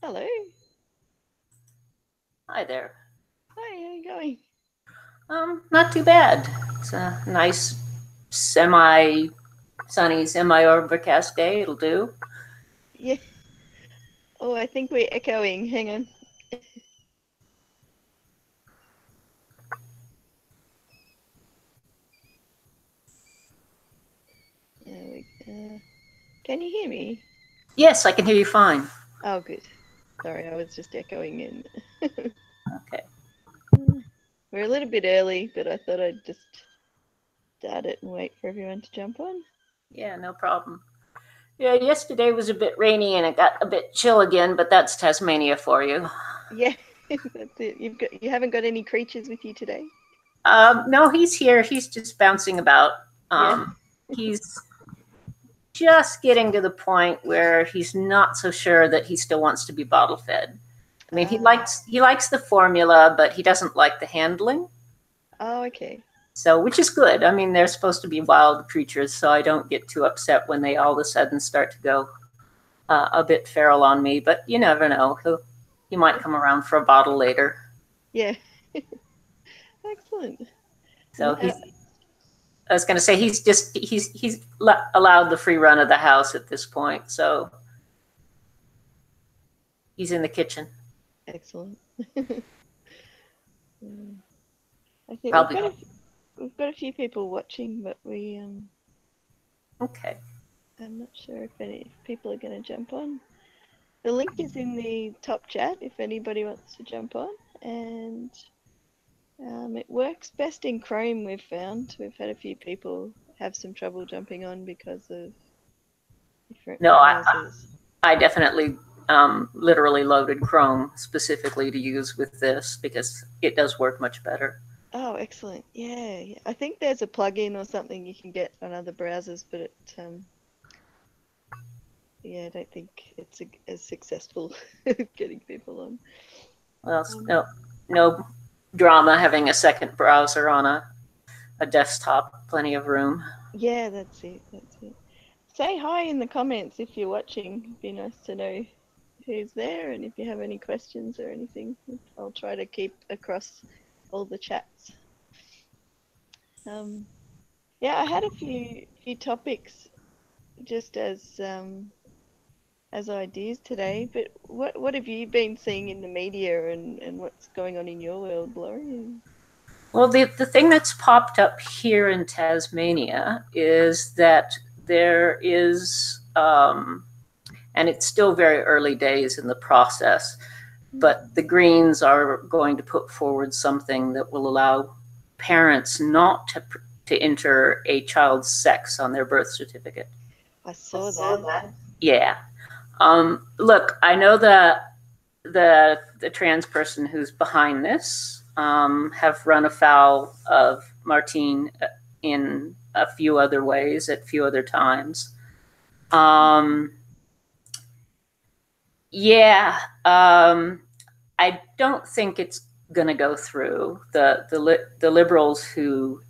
Hello. Hi there. Hi, how are you going? Not too bad. It's a nice semi-sunny, semi-overcast day. It'll do. Yeah. Oh, I think we're echoing. Hang on. Can you hear me? Yes, I can hear you fine. Oh, good. Sorry, I was just echoing in. Okay. We're a little bit early, but I thought I'd just start it and wait for everyone to jump on. Yeah, no problem. Yeah, yesterday was a bit rainy and it got a bit chill again, but that's Tasmania for you. Yeah, that's it. You haven't got any creatures with you today? No, he's here. He's just bouncing about. Yeah. He's just getting to the point where he's not so sure that he still wants to be bottle fed. I mean, he likes the formula, but he doesn't like the handling. Oh, okay. So, which is good. I mean, they're supposed to be wild creatures, so I don't get too upset when they all of a sudden start to go a bit feral on me. But you never know. He might come around for a bottle later. Yeah. Excellent. So I was going to say he's allowed the free run of the house at this point. So he's in the kitchen. Excellent. I think Probably. we've got a few people watching, but Okay. I'm not sure if people are going to jump on. The link is in the top chat if anybody wants to jump on, and it works best in Chrome. We've found we've had a few people have some trouble jumping on because of different browsers. I definitely literally loaded Chrome specifically to use with this because it does work much better. Oh, excellent! Yeah, yeah. I think there's a plugin or something you can get on other browsers, but yeah, I don't think it's as successful getting people on. Well, no drama having a second browser on a desktop. Plenty of room. Yeah, that's it. That's it. Say hi in the comments if you're watching. It'd be nice to know who's there and if you have any questions or anything. I'll try to keep across all the chats. Yeah, I had a few topics just as ideas today. But what have you been seeing in the media and what's going on in your world, Laurie? Well, the thing that's popped up here in Tasmania is that there is, and it's still very early days in the process, but the Greens are going to put forward something that will allow parents not to enter a child's sex on their birth certificate. I saw that. Yeah. Look, I know that the trans person who's behind this have run afoul of Martine in a few other ways at a few other times. Yeah, I don't think it's going to go through. The Liberals who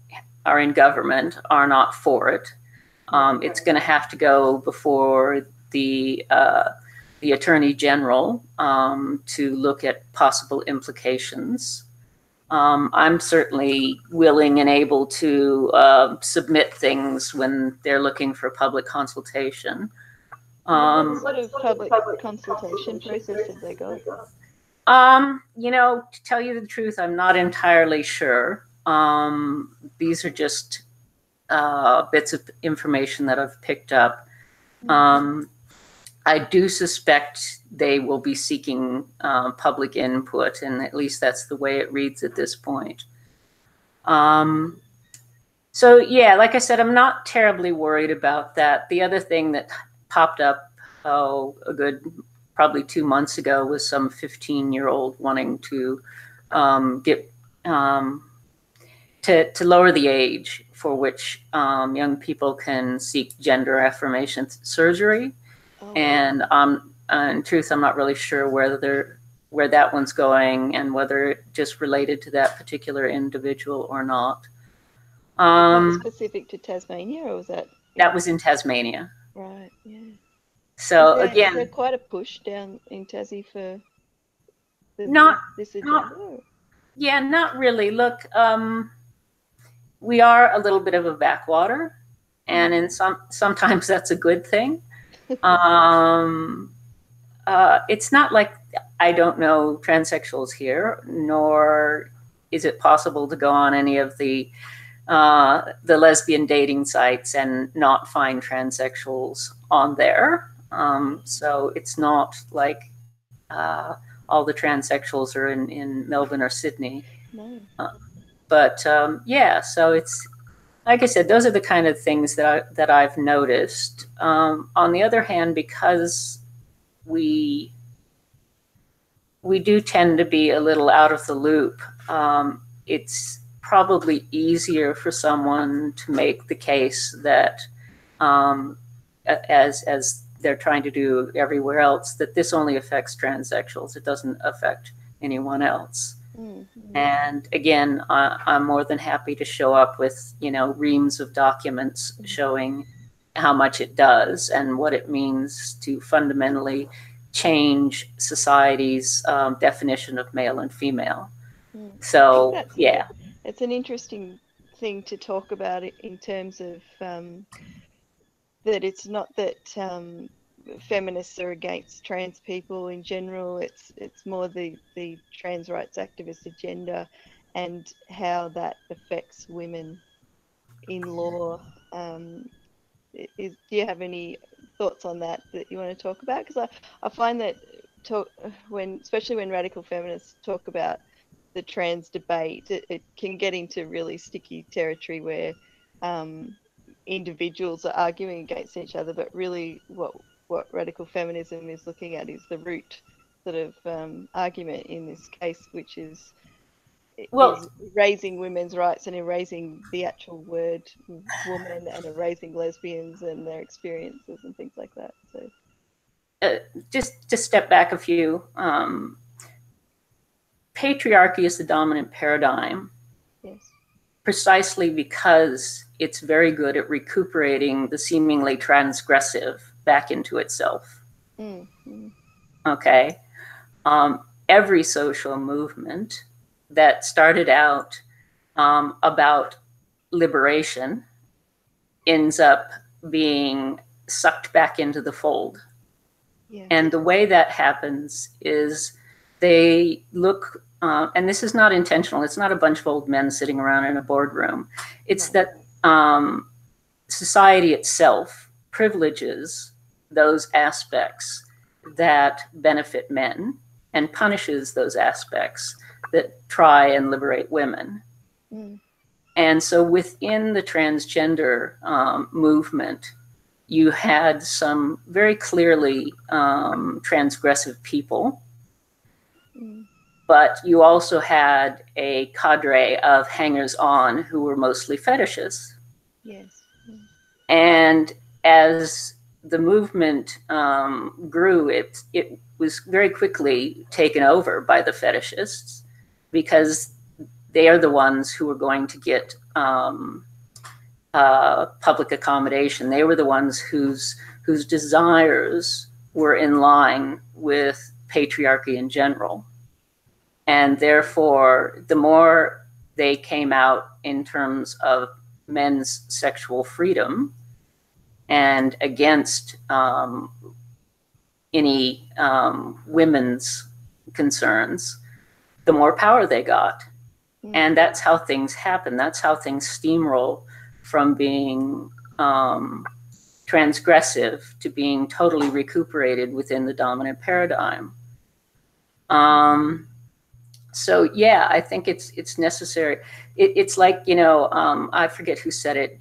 are in government are not for it. It's going to have to go before the Attorney General to look at possible implications. I'm certainly willing and able to submit things when they're looking for public consultation. What sort of public consultation process have they got? To tell you the truth, I'm not entirely sure. These are just bits of information that I've picked up. I do suspect they will be seeking public input, and at least that's the way it reads at this point. So yeah, like I said, I'm not terribly worried about that. The other thing that popped up, a good probably 2 months ago, was some 15-year-old wanting to get to lower the age for which young people can seek gender affirmation surgery. Oh, and in truth, I'm not really sure where that one's going and whether it just related to that particular individual or not. Was that specific to Tasmania, or was that? That was in Tasmania. Right. Yeah. So Is there again, quite a push down in Tassie for not, this agenda? not, yeah, not really. Look, we are a little bit of a backwater, and in sometimes that's a good thing. It's not like I don't know transsexuals here, nor is it possible to go on any of the lesbian dating sites and not find transsexuals on there. So it's not like all the transsexuals are in Melbourne or Sydney. No. But yeah, so it's like I said, those are the kind of things that I've noticed. On the other hand, because we do tend to be a little out of the loop, it's probably easier for someone to make the case that, as they're trying to do everywhere else, that this only affects transsexuals. It doesn't affect anyone else. And again, I'm more than happy to show up with, reams of documents showing how much it does and what it means to fundamentally change society's definition of male and female. So, yeah. It's an interesting thing to talk about it in terms of that it's not that feminists are against trans people in general. It's more the trans rights activist agenda and how that affects women in law. Do you have any thoughts on that you want to talk about? Because I find that especially when radical feminists talk about the trans debate, it can get into really sticky territory where individuals are arguing against each other, but really what radical feminism is looking at is the root sort of argument in this case, which is raising women's rights and erasing the actual word woman and erasing lesbians and their experiences and things like that. So just step back a few. Patriarchy is the dominant paradigm. Yes. Precisely because it's very good at recuperating the seemingly transgressive back into itself. Okay. Every social movement that started out about liberation ends up being sucked back into the fold. Yeah. And the way that happens is they look, and this is not intentional, it's not a bunch of old men sitting around in a boardroom. It's that society itself privileges those aspects that benefit men and punishes those aspects that try and liberate women. And so within the transgender movement, you had some very clearly transgressive people, but you also had a cadre of hangers-on who were mostly fetishists. Yes. And as the movement grew, it was very quickly taken over by the fetishists because they are the ones who were going to get public accommodation. They were the ones whose desires were in line with patriarchy in general. And therefore, the more they came out in terms of men's sexual freedom and against any women's concerns, the more power they got. And that's how things happen. That's how things steamroll from being transgressive to being totally recuperated within the dominant paradigm. So yeah, I think it's necessary. It's like, I forget who said it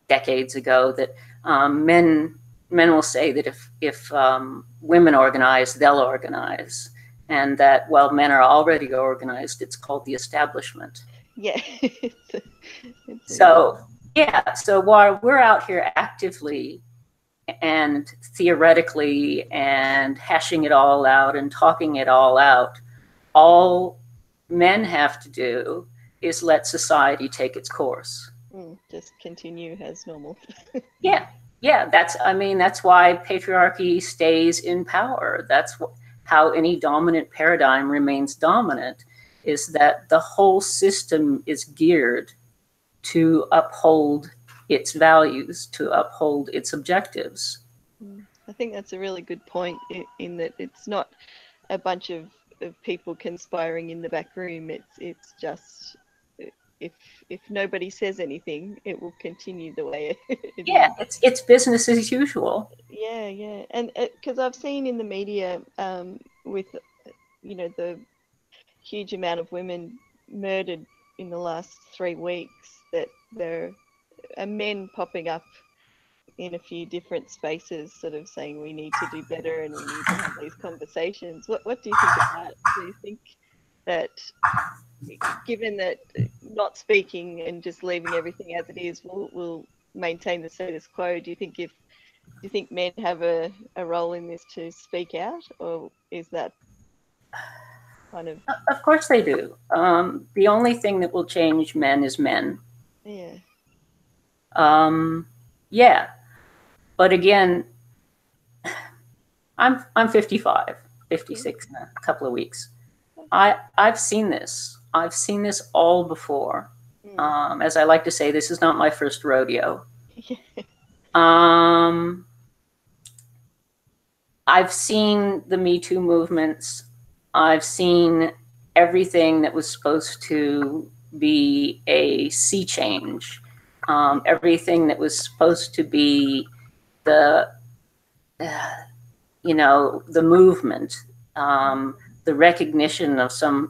decades ago, that men will say that if women organize, they'll organize. And that while men are already organized, it's called the establishment. Yeah. So while we're out here actively and theoretically and hashing it all out and talking it all out, all men have to do is let society take its course. Just continue as normal. Yeah. Yeah, I mean, that's why patriarchy stays in power. That's how any dominant paradigm remains dominant, is that the whole system is geared to uphold its values, to uphold its objectives. I think that's a really good point in that it's not a bunch of people conspiring in the back room. It's just if nobody says anything, it will continue the way it Yeah, is. it's business as usual. Yeah, yeah, and because I've seen in the media with the huge amount of women murdered in the last 3 weeks, that there are men popping up in a few different spaces, sort of saying we need to do better and we need to have these conversations. What do you think of that? Do you think that, given that not speaking and just leaving everything as it is will maintain the status quo, do you think men have a role in this to speak out, or is that kind of Of course they do. The only thing that will change men is men. yeah Yeah, but again, I'm 55, 56 in a couple of weeks. I've seen this. I've seen this all before. As I like to say, this is not my first rodeo. Um, I've seen the Me Too movements. I've seen everything that was supposed to be a sea change. Everything that was supposed to be the the movement, the recognition of some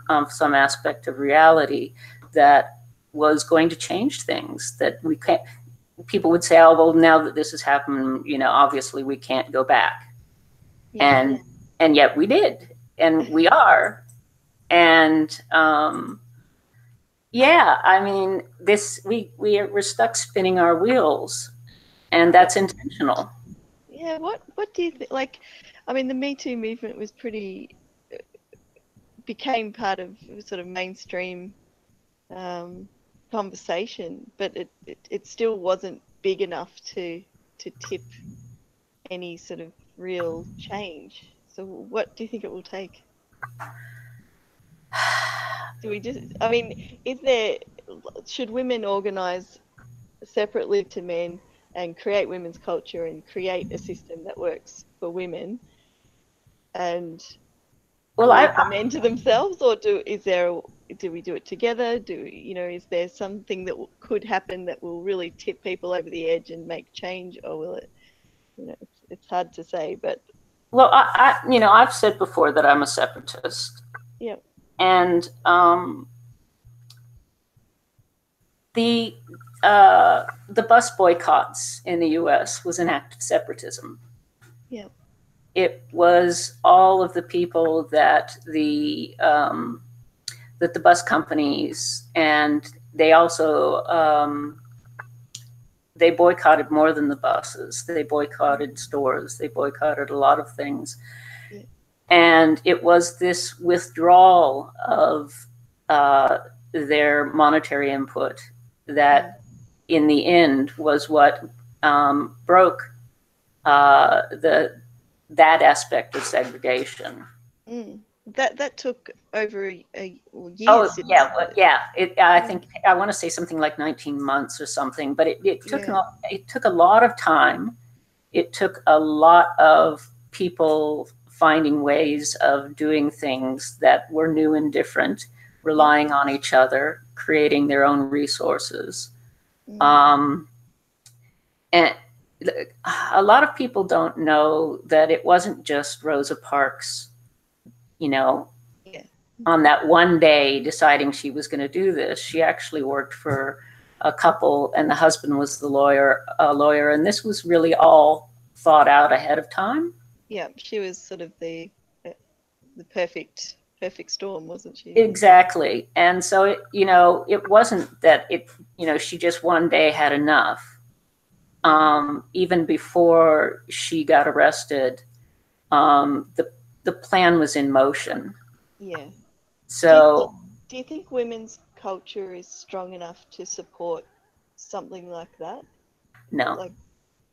aspect of reality that was going to change things. That we can't. People would say, "Oh, well, now that this has happened, obviously we can't go back," and yet we did, and we are, and yeah, I mean, we're stuck spinning our wheels, and that's intentional. Yeah, what do you think? Like, I mean, the Me Too movement was became part of sort of mainstream conversation, but it still wasn't big enough to tip any sort of real change. So, what do you think it will take? Do we just? I mean, should women organize separately to men and create women's culture and create a system that works for women and Well, leave the men to themselves, or do we do it together? Is there something that could happen that will really tip people over the edge and make change, or will it? It's hard to say, but well, I've said before that I'm a separatist. yeah, And the bus boycotts in the U.S. was an act of separatism. yeah, It was all of the people that the bus companies, and they also they boycotted more than the buses. They boycotted stores. They boycotted a lot of things. yeah. And it was this withdrawal of their monetary input that, in the end, was what broke that aspect of segregation. That took over years. Oh yeah, yeah. I think I want to say something like 19 months or something, but it took a lot of time. It took a lot of people finding ways of doing things that were new and different, relying on each other, creating their own resources. And a lot of people don't know that it wasn't just Rosa Parks, on that one day deciding she was going to do this. She actually worked for a couple, and the husband was a lawyer, and this was really all thought out ahead of time. Yeah, she was sort of the perfect storm, wasn't she? Exactly. And so it wasn't that she just one day had enough. Even before she got arrested, the plan was in motion. Yeah. So do you think women's culture is strong enough to support something like that? No.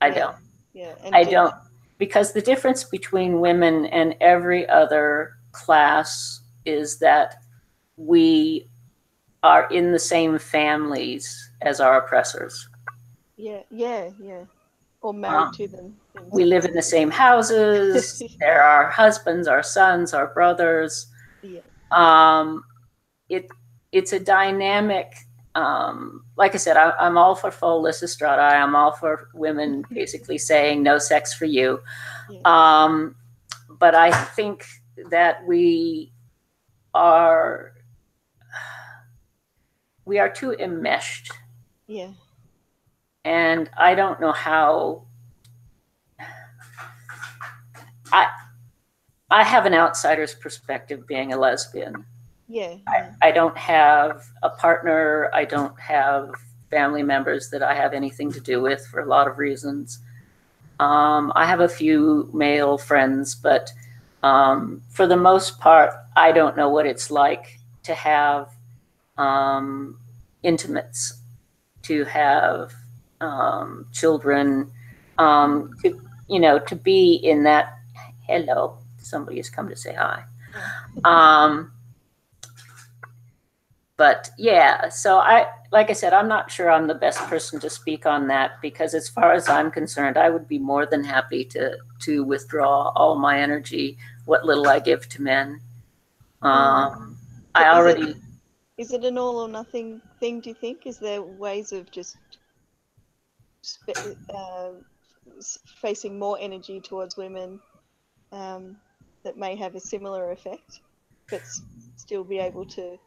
I don't. Yeah. And I don't, because the difference between women and every other class is that we are in the same families as our oppressors. Yeah. Or married to them. We live in the same houses. They're our husbands, our sons, our brothers. Yeah. It's a dynamic. Like I said, I'm all for full Lysistrata. I'm all for women basically saying no sex for you. Yeah. But I think that we are too enmeshed. Yeah. And I don't know how. I have an outsider's perspective being a lesbian. Yeah. I don't have a partner. I don't have family members that I have anything to do with for a lot of reasons. I have a few male friends, but for the most part, I don't know what it's like to have intimates, to have children, to be in that. Hello, somebody has come to say hi. But yeah, so like I said, I'm not sure I'm the best person to speak on that, because as far as I'm concerned, I would be more than happy to withdraw all my energy, what little I give to men. Is it an all or nothing thing, do you think? Is there ways of just facing more energy towards women that may have a similar effect, but still be able to?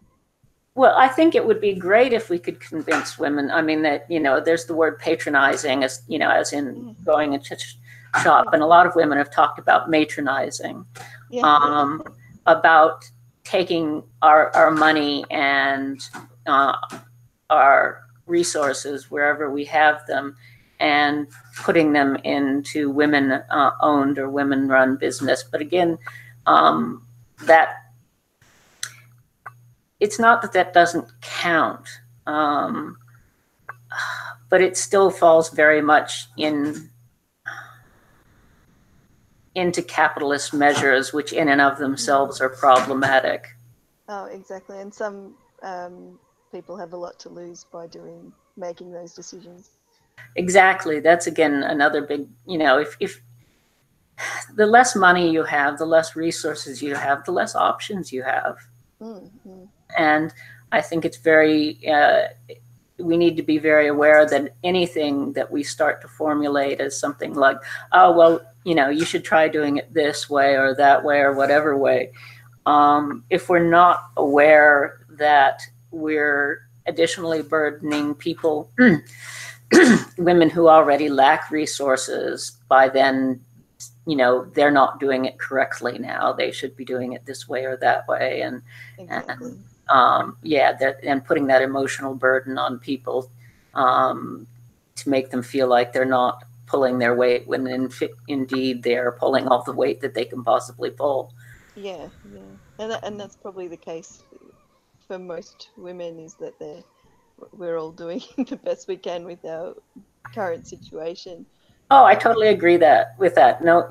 Well, I think it would be great if we could convince women. I mean, that, there's the word patronizing, as in going into shop, and a lot of women have talked about matronizing, about taking our money and our resources wherever we have them and putting them into women owned or women run business. But again, that it's not that doesn't count, but it still falls very much into capitalist measures, which in and of themselves are problematic. Oh, exactly. And some people have a lot to lose by making those decisions. Exactly. That's, again, another big, if the less money you have, the less resources you have, the less options you have. Mm-hmm. And I think it's we need to be very aware that anything that we start to formulate as something like, oh, well, you should try doing it this way or that way or whatever way. If we're not aware that we're additionally burdening people, women who already lack resources, by then, they're not doing it correctly now. They should be doing it this way or that way. And, exactly. and putting that emotional burden on people to make them feel like they're not pulling their weight, when indeed they're pulling all the weight that they can possibly pull. Yeah. And that's probably the case for most women, is that we're all doing the best we can with our current situation. Oh, I totally agree with that. No,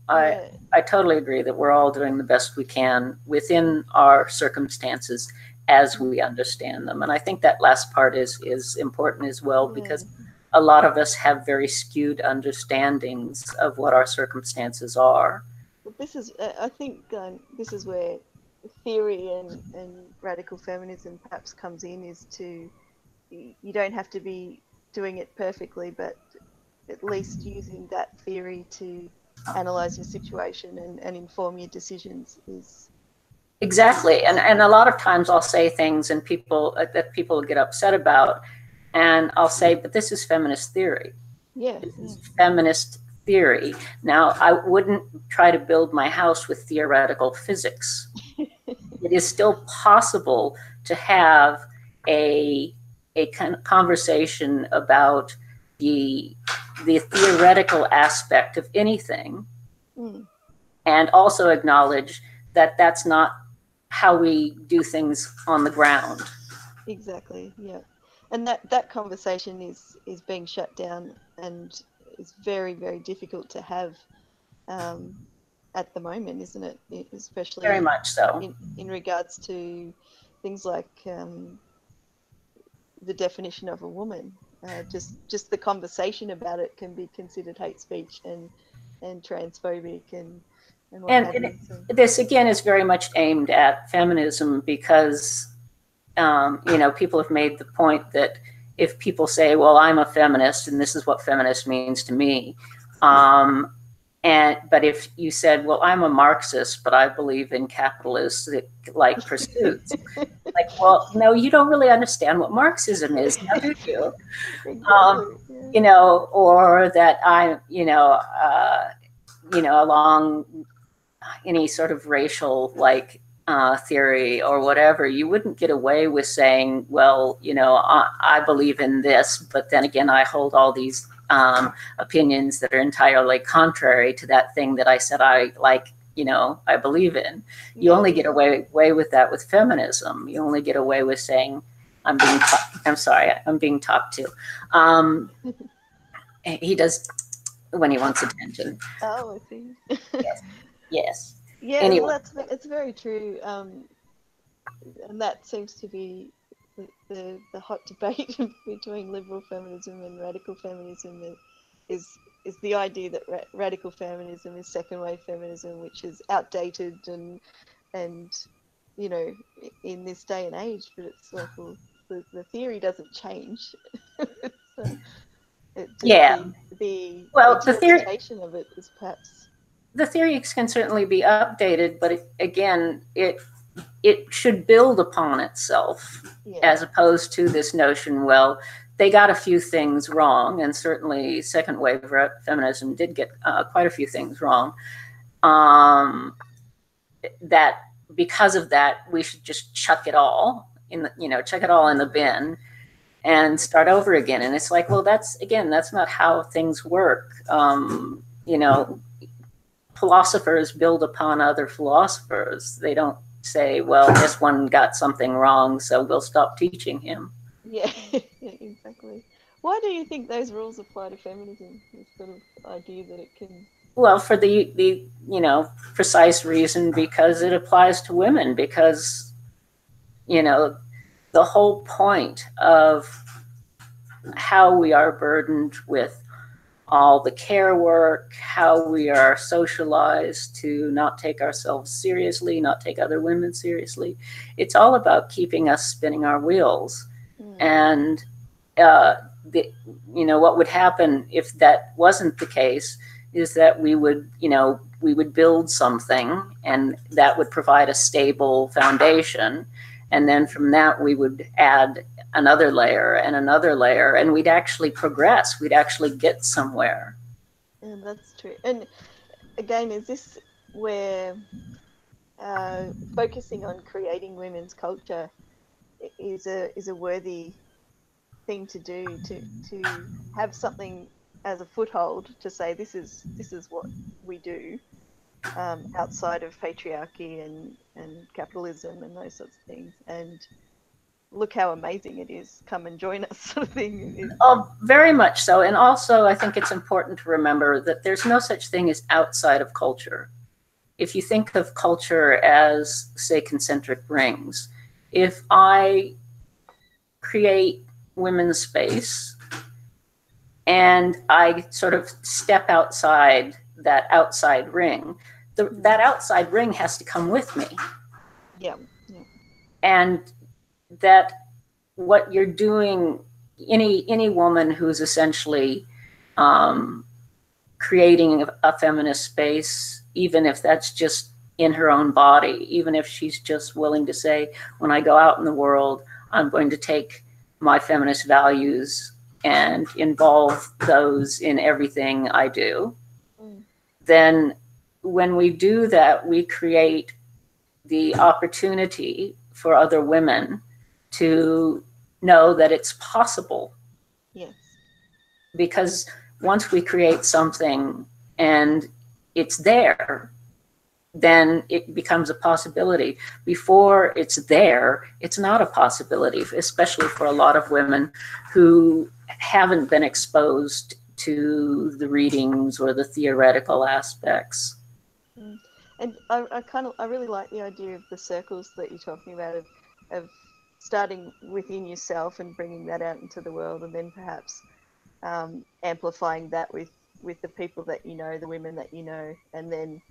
I totally agree that we're all doing the best we can within our circumstances as we understand them. And I think that last part is important as well, because a lot of us have very skewed understandings of what our circumstances are. But I think this is where theory and radical feminism perhaps comes in, is you don't have to be doing it perfectly, but at least using that theory to analyze your situation and inform your decisions is... Exactly. And a lot of times I'll say things that people get upset about, and I'll say, but this is feminist theory. Yeah. This is feminist theory. Now, I wouldn't try to build my house with theoretical physics. It is still possible to have a kind of conversation about the theoretical aspect of anything, and also acknowledge that that's not how we do things on the ground. Exactly. Yeah. And that conversation is being shut down, and is very, very difficult to have at the moment, isn't it? Especially Very much so. in regards to things like the definition of a woman. Just the conversation about it can be considered hate speech and transphobic and what have you. So. This again is very much aimed at feminism because you know, people have made the point that if people say, well, I'm a feminist and this is what feminist means to me, but if you said, well, I'm a Marxist, but I believe in capitalistic like pursuits, like, well, no, you don't really understand what Marxism is, now do you? You know, or that I'm, you know, along any sort of racial like theory or whatever, you wouldn't get away with saying, well, you know, I believe in this, but then again, I hold all these opinions that are entirely contrary to that thing that I said I like, you know, I believe in. You only get away with that with feminism. You only get away with saying, I'm being talked to. He does when he wants attention. Oh, I see. Yes. Yeah, anyway. Well, it's very true. And that seems to be the hot debate between liberal feminism and radical feminism is the idea that radical feminism is second wave feminism, which is outdated and you know, in this day and age. But it's like, well, the theory doesn't change. So the interpretation of it is perhaps. The theory can certainly be updated, but it should build upon itself, as opposed to this notion, well, they got a few things wrong, and certainly second wave feminism did get quite a few things wrong, that because of that, we should just chuck it all in the bin and start over again. And it's like, well, that's not how things work. You know, philosophers build upon other philosophers. They don't say, well, this one got something wrong, so we'll stop teaching him. Yeah, exactly. Why do you think those rules apply to feminism? This sort of idea that it can... Well, for the you know, precise reason, because it applies to women, because, you know, the whole point of how we are burdened with all the care work, how we are socialized to not take ourselves seriously, not take other women seriously. It's all about keeping us spinning our wheels. And, you know, what would happen if that wasn't the case is that we would build something, and that would provide a stable foundation. And then from that, we would add another layer and another layer, and we'd actually progress. We'd actually get somewhere. Yeah, that's true. And again, is this where focusing on creating women's culture is a worthy thing to do, to have something as a foothold to say this is what we do outside of patriarchy and capitalism and those sorts of things, and look how amazing it is, come and join us, sort of thing. Oh, very much so. And also, I think it's important to remember that there's no such thing as outside of culture. If you think of culture as, say, concentric rings, if I create women's space and I sort of step outside that outside ring, that outside ring has to come with me. Yeah. And that what you're doing, any woman who's essentially creating a feminist space, even if that's just in her own body, even if she's just willing to say, when I go out in the world, I'm going to take my feminist values and involve those in everything I do, then when we do that, we create the opportunity for other women to know that it's possible. Yes. Because once we create something and it's there, then it becomes a possibility. Before it's there, it's not a possibility, especially for a lot of women who haven't been exposed to the readings or the theoretical aspects. And I really like the idea of the circles that you're talking about, of starting within yourself and bringing that out into the world, and then perhaps amplifying that with the people that you know, the women that you know, and then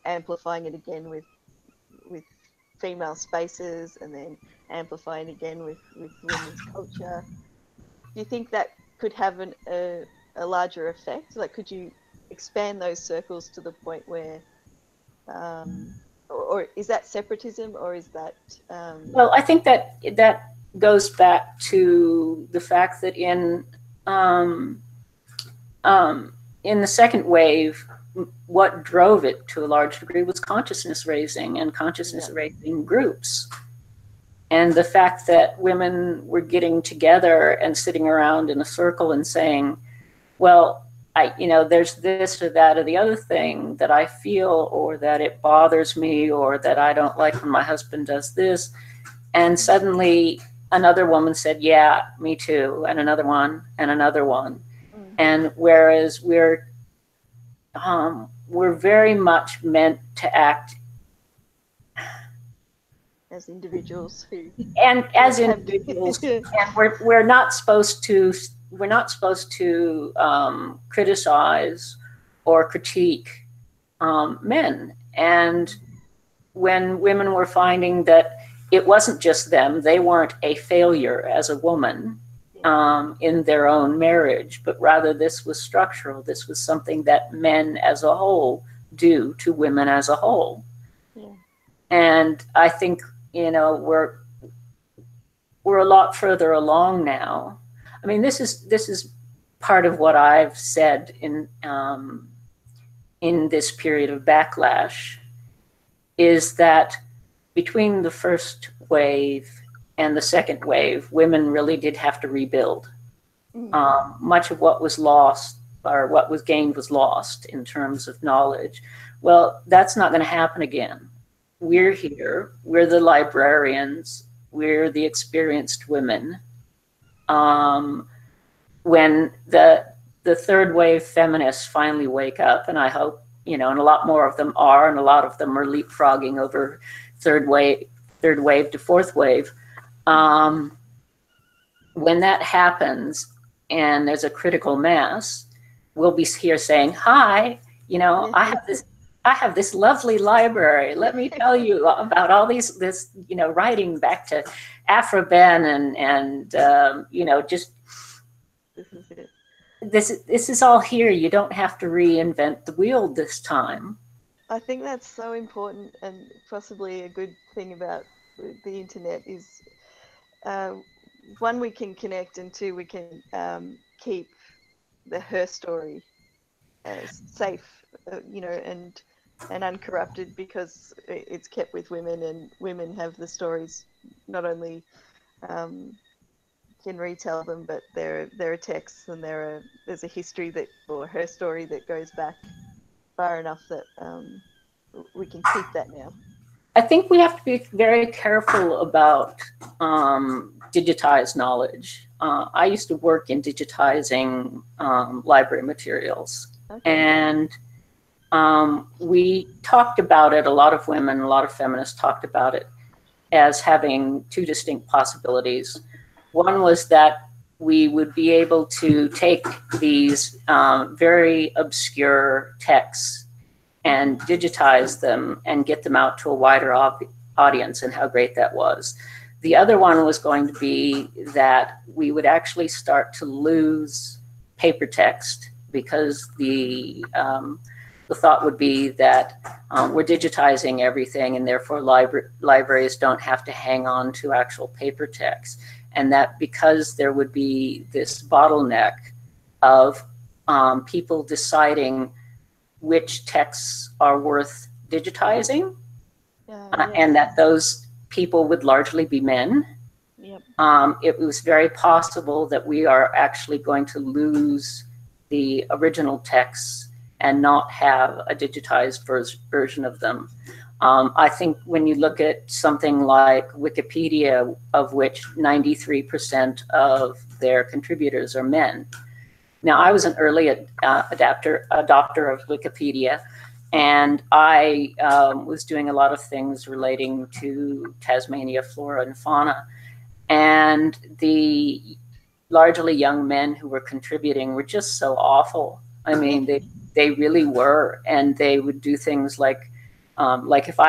amplifying it again with female spaces, and then amplifying again with women's culture. Do you think that could have a larger effect? Like, could you expand those circles to the point where, or is that separatism, or is that? Well, I think that goes back to the fact that in the second wave, what drove it to a large degree was consciousness raising and consciousness raising groups. And the fact that women were getting together and sitting around in a circle and saying, well, there's this or that or the other thing that I feel, or that it bothers me, or that I don't like when my husband does this. And suddenly another woman said, yeah, me too. And another one and another one. And whereas we're very much meant to act as individuals and we're not supposed to criticize or critique men. And when women were finding that it wasn't just them, they weren't a failure as a woman in their own marriage, but rather this was structural. This was something that men as a whole do to women as a whole. And I think, we're a lot further along now. I mean, this is part of what I've said in this period of backlash, is that between the first wave and the second wave, women really did have to rebuild. Much of what was lost, or what was gained, was lost in terms of knowledge. Well, that's not going to happen again. We're here, we're the librarians, we're the experienced women. When the third wave feminists finally wake up, and I hope, and a lot more of them are, and a lot of them are leapfrogging over third wave to fourth wave. When that happens and there's a critical mass, we'll be here saying, hi, I have this lovely library. Let me tell you about all this writing back to Afro-Ben and just this is all here. You don't have to reinvent the wheel this time. I think that's so important, and possibly a good thing about the internet is, one, we can connect, and two, we can keep her story safe, and uncorrupted, because it's kept with women, and women have the stories, not only can retell them, but there are texts, and there's a history or her story that goes back far enough that we can keep that now. I think we have to be very careful about digitized knowledge. I used to work in digitizing library materials. Okay. And we talked about it, a lot of women, a lot of feminists talked about it as having two distinct possibilities. One was that we would be able to take these very obscure texts and digitize them and get them out to a wider audience, and how great that was. The other one was going to be that we would actually start to lose paper text, because the thought would be that we're digitizing everything, and therefore libraries don't have to hang on to actual paper text. And that because there would be this bottleneck of people deciding which texts are worth digitizing, and that those people would largely be men. Yep. It was very possible that we are actually going to lose the original texts and not have a digitized version of them. I think when you look at something like Wikipedia, of which 93% of their contributors are men, Now, I was an early adopter of Wikipedia, and I was doing a lot of things relating to Tasmania flora and fauna. And the largely young men who were contributing were just so awful. I mean, they really were, and they would do things like if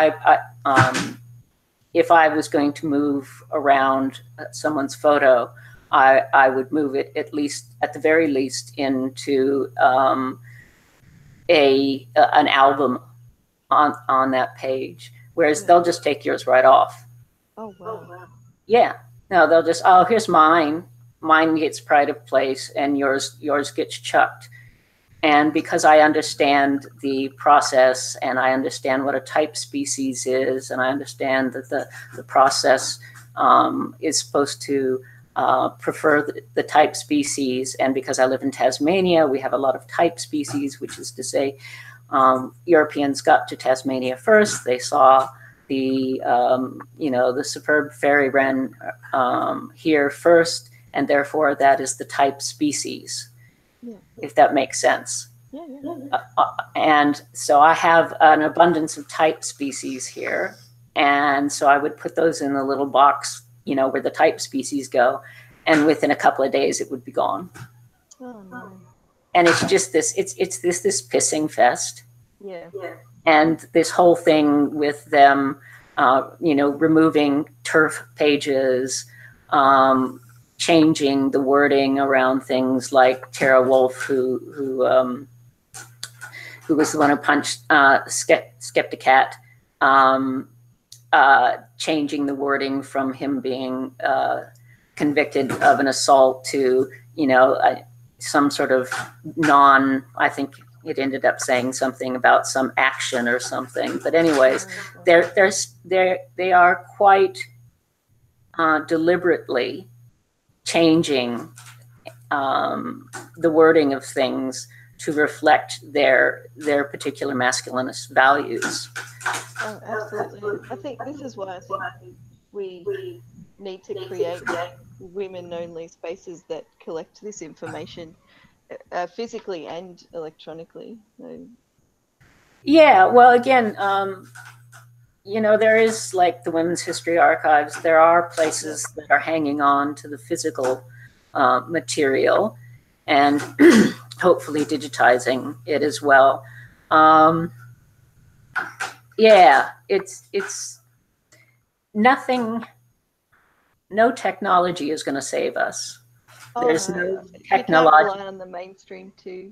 I was going to move around someone's photo, I would move it at the very least into an album on that page, whereas they'll just take yours right off. Oh wow! Yeah, no, they'll just, oh, here's mine. Mine gets pride of place, and yours gets chucked. And because I understand the process, and I understand what a type species is, and I understand that the process is supposed to prefer the type species, and because I live in Tasmania, we have a lot of type species, which is to say, Europeans got to Tasmania first. They saw the superb fairy wren here first, and therefore that is the type species. Yeah. If that makes sense. Yeah. And so I have an abundance of type species here. And so I would put those in the little box, where the type species go. And within a couple of days, it would be gone. Oh, no. And it's just this pissing fest. Yeah. And this whole thing with them, removing turf pages, changing the wording around things like Tara Wolf, who was the one who punched Skepticat, changing the wording from him being convicted of an assault to some sort of I think it ended up saying something about some action or something. But anyways, they are quite deliberately changing the wording of things to reflect their particular masculinist values. Oh, absolutely. I think this is why I think we need to create women-only spaces that collect this information physically and electronically. Yeah, well, again, there is like the Women's History Archives. There are places that are hanging on to the physical material and hopefully digitizing it as well. It's nothing. No technology is going to save us. There's no technology. We can't rely on the mainstream to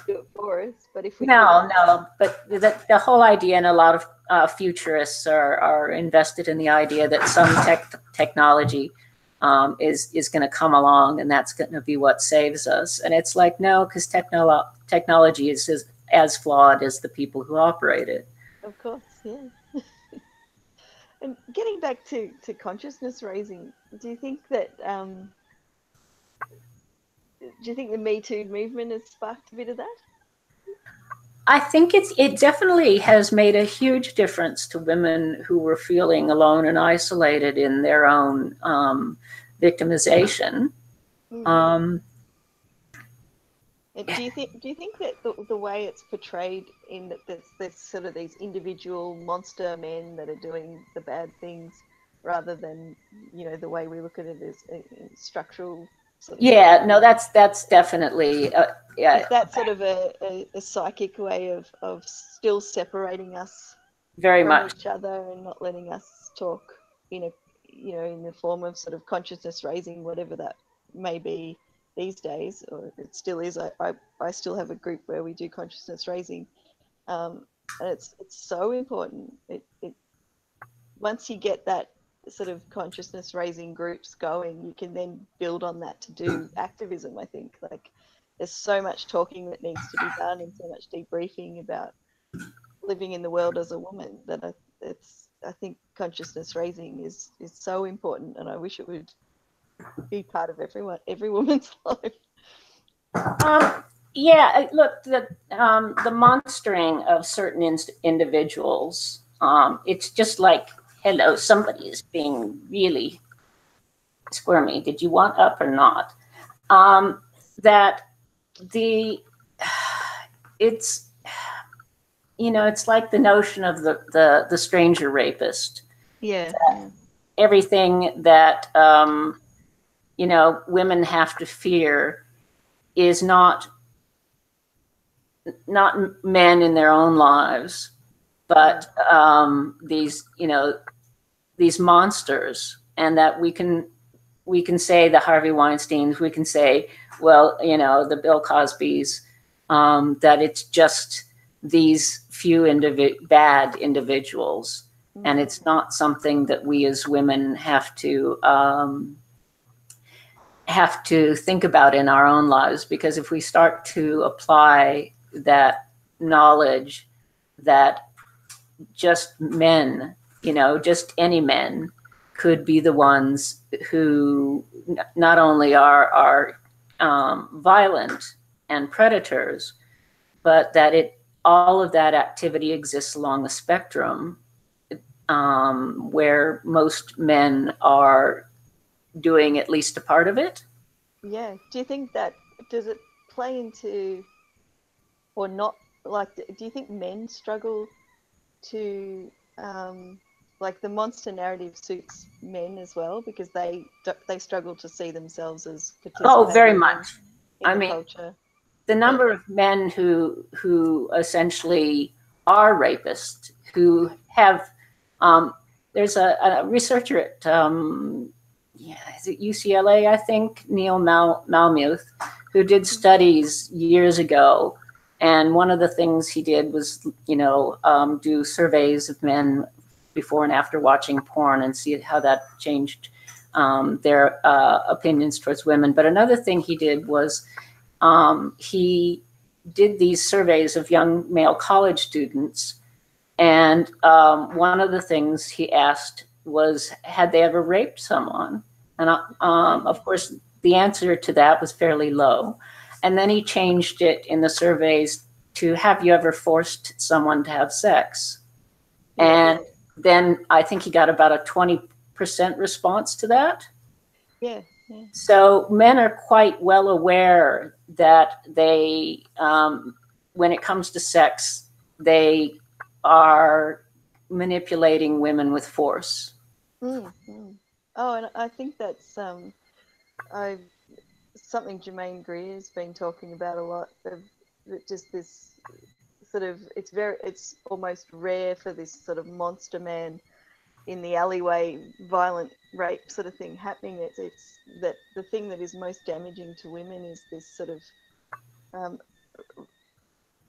do it for us, but if we but the whole idea, and a lot of futurists are invested in the idea that some technology is going to come along, and that's going to be what saves us. And it's like, no, because technology is as flawed as the people who operate it. Of course, yeah. And getting back to consciousness raising, do you think that the Me Too movement has sparked a bit of that? I think it definitely has made a huge difference to women who were feeling alone and isolated in their own victimization. Mm-hmm. Do you think that the way it's portrayed in that there's sort of these individual monster men that are doing the bad things, rather than the way we look at it as structural? Sort of no, that's definitely Is that sort of a psychic way of still separating us very from much each other and not letting us talk in the form of sort of consciousness raising, whatever that may be these days, or it still is. I still have a group where we do consciousness raising, and it's so important. It once you get that sort of consciousness raising groups going, you can then build on that to do activism. I think there's so much talking that needs to be done, and so much debriefing about living in the world as a woman, that I think consciousness raising is so important, and I wish it would be part of every woman's life. Look, the monstering of certain individuals, it's just like, hello, somebody is being really squirmy. Did you want up or not? that it's, you know, it's like the notion of the stranger rapist. Yeah. Everything that, you know, women have to fear is not men in their own lives, but these, you know, these monsters, and that we can say the Harvey Weinsteins, we can say, well, you know, the Bill Cosbys, that it's just these few bad individuals, and it's not something that we as women have to think about in our own lives, because if we start to apply that knowledge that just men, you know, just any men could be the ones who not only are violent and predators, but that all of that activity exists along the spectrum, where most men are doing at least a part of it. Yeah. Do you think that, does it play into, or not, like, do you think men struggle to, like, the monster narrative suits men as well, because they struggle to see themselves as participating? Oh, very much. I mean, culture. The number of men who essentially are rapists, who have, there's a researcher at, is it UCLA, I think, Neil Malmuth, who did studies years ago. And one of the things he did was, you know, do surveys of men before and after watching porn and see how that changed their opinions towards women. But another thing he did was he did these surveys of young male college students. And one of the things he asked was, had they ever raped someone? And of course, the answer to that was fairly low. And then he changed it in the surveys to, have you ever forced someone to have sex? And then I think he got about a 20% response to that. Yeah. So men are quite well aware that they, when it comes to sex, they are manipulating women with force. Mm-hmm. Oh, and I think that's something Jermaine Greer's been talking about a lot, of just this sort of, it's almost rare for this sort of monster man in the alleyway, violent rape sort of thing happening. It's that the thing that is most damaging to women is this sort of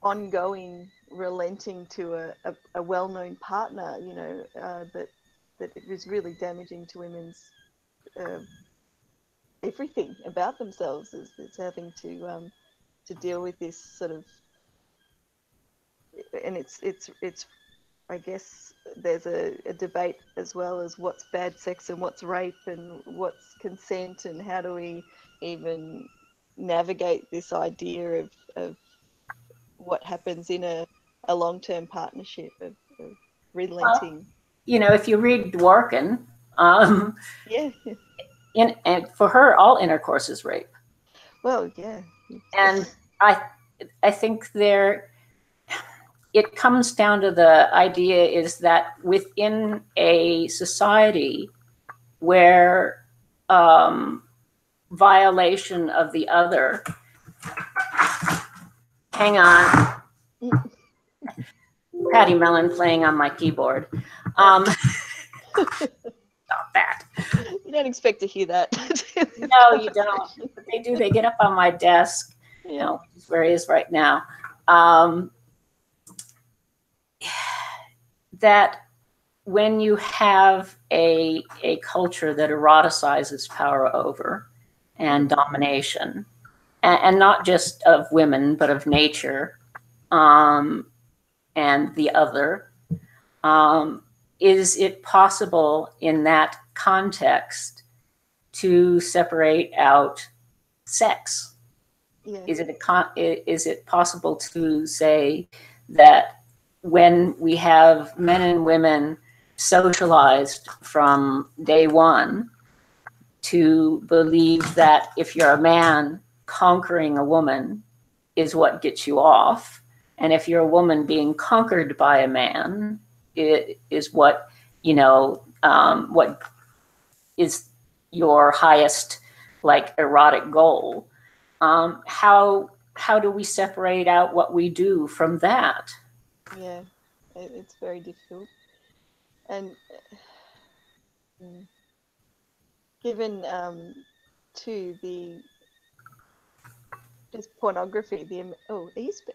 ongoing relenting to a well-known partner, you know, that it was really damaging to women's everything about themselves, is having to deal with this sort of, and it's I guess there's a debate as well as what's bad sex and what's rape and what's consent, and how do we even navigate this idea of what happens in a long-term partnership of relenting. Well, you know, if you read Dworkin, yeah, and for her, all intercourse is rape. Well, yeah. And I think it comes down to the idea is that within a society where violation of the other, hang on, Patty Mellon playing on my keyboard. Stop that. You don't expect to hear that. No, you don't. But they do. They get up on my desk, you know, where he is right now. That when you have a culture that eroticizes power over and domination, and not just of women, but of nature, and the other, is it possible in that context to separate out sex? Yeah. Is it possible to say that when we have men and women socialized from day one to believe that if you're a man, conquering a woman is what gets you off. And if you're a woman being conquered by a man, it is what, what is your highest, like, erotic goal. How do we separate out what we do from that? Yeah, it's very difficult. And given to the just pornography, sorry,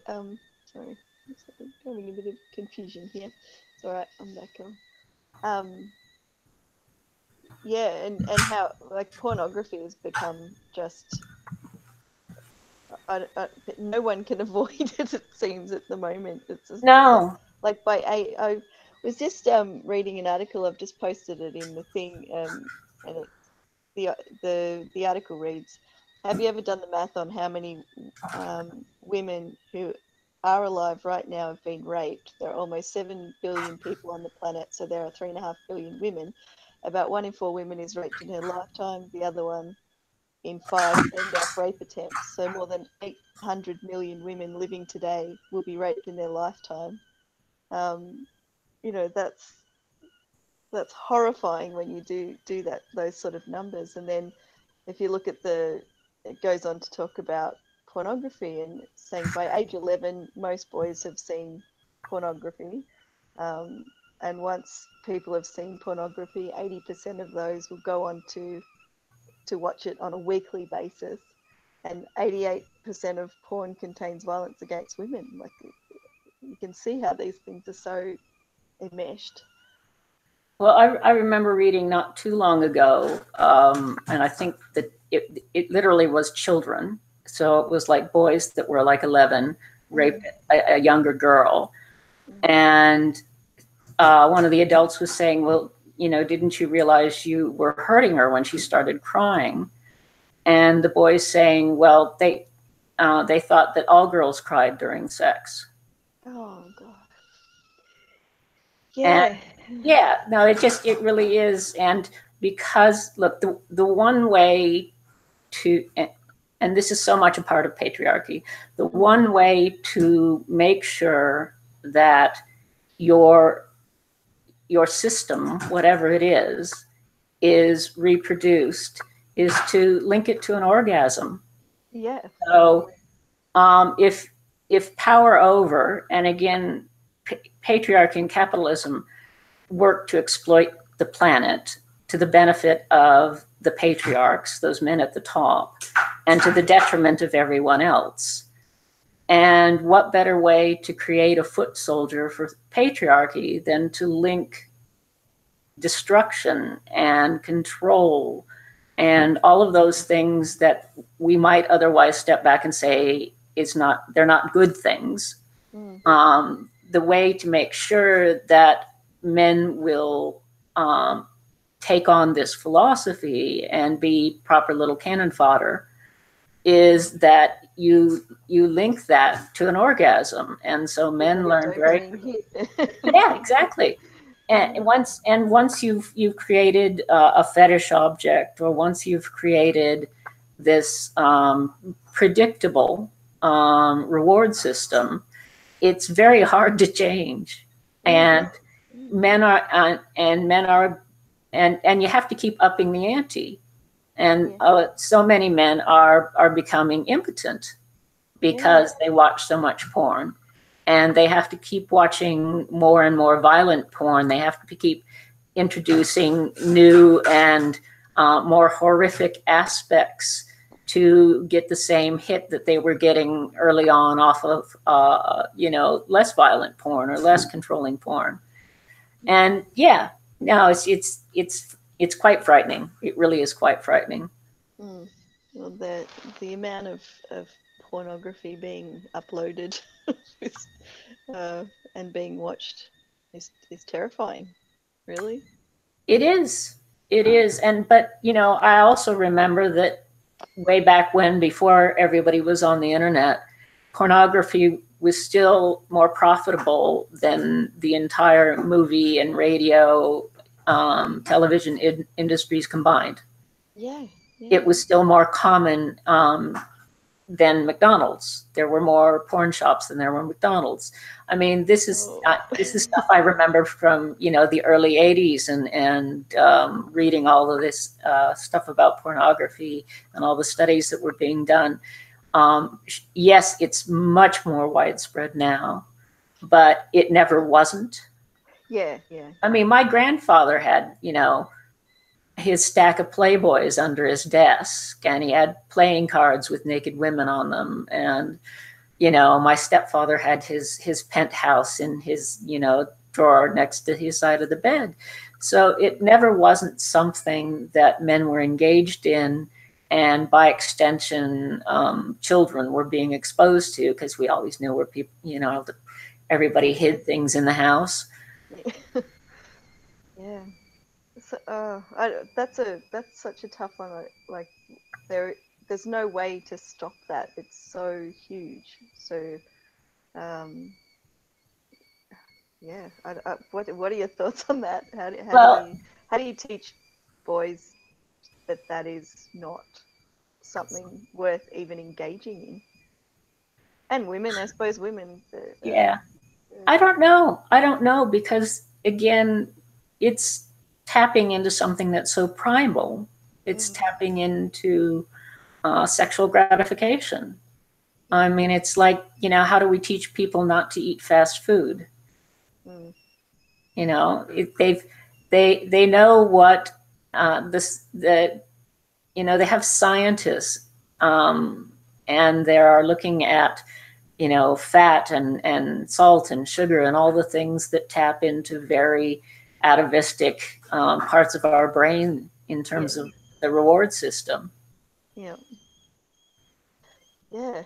I'm having a bit of confusion here. It's all right, I'm back on. Yeah, and how, like, pornography has become just, no one can avoid it, it seems, at the moment. It's just, No. like, I was just reading an article. I've just posted it in the thing, and the article reads, have you ever done the math on how many women who are alive right now have been raped? There are almost 7 billion people on the planet, so there are 3.5 billion women. About 1 in 4 women is raped in her lifetime. The other 1 in 5 fend off rape attempts. So more than 800 million women living today will be raped in their lifetime. That's horrifying when you do that, those sort of numbers. And then if you look at it goes on to talk about pornography, and it's saying by age 11 most boys have seen pornography, and once people have seen pornography, 80% of those will go on to watch it on a weekly basis, and 88% of porn contains violence against women. Like, you can see how these things are so enmeshed. Well, I remember reading not too long ago, and I think that it literally was children. So it was like boys that were like 11 raped a younger girl. And one of the adults was saying, well, didn't you realize you were hurting her when she started crying? And the boys saying, well, they thought that all girls cried during sex. Oh, God. Yeah. And yeah, no, it really is. And because, look, the one way to, and this is so much a part of patriarchy, the one way to make sure that your system, whatever it is reproduced, is to link it to an orgasm. Yeah. So if power over, and again, patriarchy and capitalism work to exploit the planet to the benefit of the patriarchs, those men at the top, and to the detriment of everyone else. And what better way to create a foot soldier for patriarchy than to link destruction and control and all of those things that we might otherwise step back and say they're not good things. The way to make sure that men will take on this philosophy and be proper little cannon fodder is that you link that to an orgasm. And so men learn yeah, exactly. And once you've created a fetish object, or once you've created this predictable reward system, it's very hard to change. And men are and you have to keep upping the ante. And so many men are becoming impotent because they watch so much porn, and they have to keep watching more and more violent porn. They have to keep introducing new and more horrific aspects to get the same hit that they were getting early on off of, less violent porn or less controlling porn. And yeah, no, it's quite frightening. It really is quite frightening. Well, the amount of pornography being uploaded and being watched is terrifying, really. It is. But I also remember that way back when, before everybody was on the internet, pornography was still more profitable than the entire movie and radio, television industries combined. Yeah. It was still more common than McDonald's. There were more porn shops than there were McDonald's. I mean, this is stuff I remember from, you know, the early 80s and reading all of this stuff about pornography and all the studies that were being done. Yes, it's much more widespread now, but it never wasn't. Yeah, yeah. I mean, my grandfather had, you know, his stack of Playboys under his desk, and he had playing cards with naked women on them. And, you know, my stepfather had his penthouse in his, you know, drawer next to his side of the bed. So it never wasn't something that men were engaged in, and by extension, children were being exposed to, because we always knew where people, you know, everybody hid things in the house. Yeah. So, that's such a tough one. Like there's no way to stop that. It's so huge. So, yeah. What are your thoughts on that? How do you teach boys that is not something worth even engaging in? And women, I suppose, women. Yeah. I don't know, because again, it's tapping into something that's so primal. It's tapping into sexual gratification. I mean, it's like, you know, how do we teach people not to eat fast food? You know, they know what you know, they have scientists and they are looking at, you know, fat and salt and sugar and all the things that tap into very atavistic parts of our brain in terms of the reward system. Yeah. Yeah.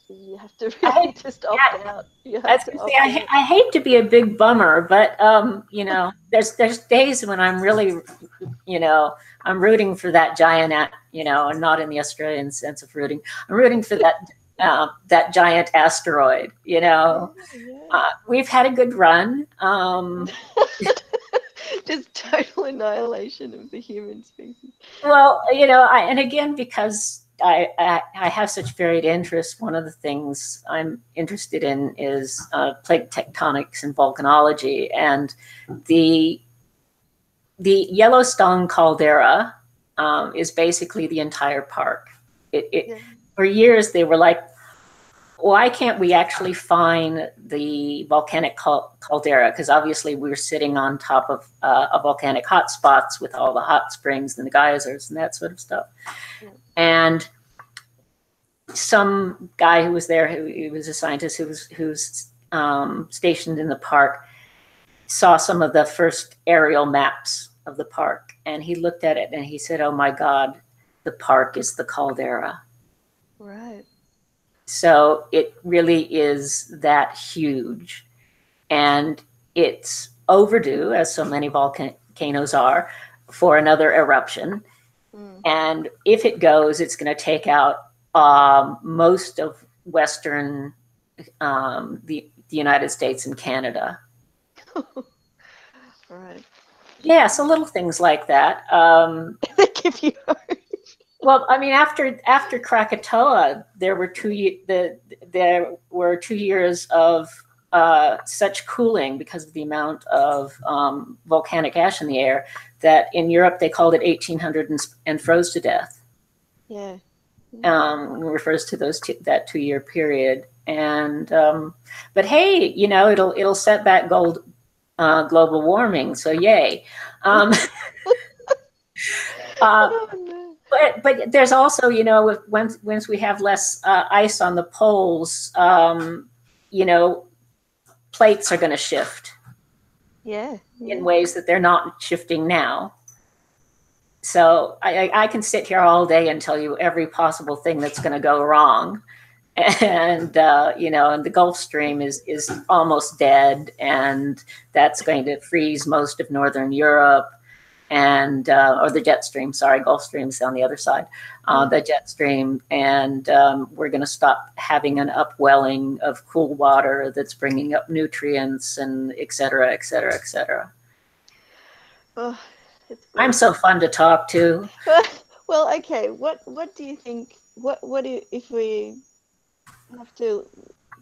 You have to really just opt out. I hate to be a big bummer, but you know, there's days when I'm really, you know, I'm rooting for that giant, you know, and not in the Australian sense of rooting. I'm rooting for that giant asteroid. You know, we've had a good run. Just total annihilation of the human species. Well, you know, and again, because I have such varied interests, one of the things I'm interested in is plate tectonics and volcanology, and the Yellowstone caldera is basically the entire park. For years they were like, why can't we actually find the volcanic caldera? Because obviously we're sitting on top of a volcanic hotspots with all the hot springs and the geysers and that sort of stuff. And some guy who was there, he was a scientist who's stationed in the park, saw some of the first aerial maps of the park, and he looked at it and he said, "Oh my God, the park is the caldera." Right. So it really is that huge, and it's overdue, as so many volcanoes are, for another eruption. And if it goes, it's going to take out most of Western, the United States and Canada. Right. Yeah, so little things like that. They give you hope. Well, I mean, after Krakatoa, there were 2 years of such cooling because of the amount of volcanic ash in the air that in Europe they called it 1800 and froze to death. Yeah. Refers to that 2 year period. And but hey, you know, it'll set back global warming. So yay. But there's also, you know, once we have less ice on the poles, you know, plates are going to shift. Yeah. In ways that they're not shifting now. So I can sit here all day and tell you every possible thing that's going to go wrong. And, you know, and the Gulf Stream is almost dead, and that's going to freeze most of Northern Europe. And or the jet stream, sorry, Gulf Stream's on the other side, the jet stream, and we're going to stop having an upwelling of cool water that's bringing up nutrients and et cetera, et cetera, et cetera. Oh, I'm so fun to talk to. Well, okay. What do you think? If we have to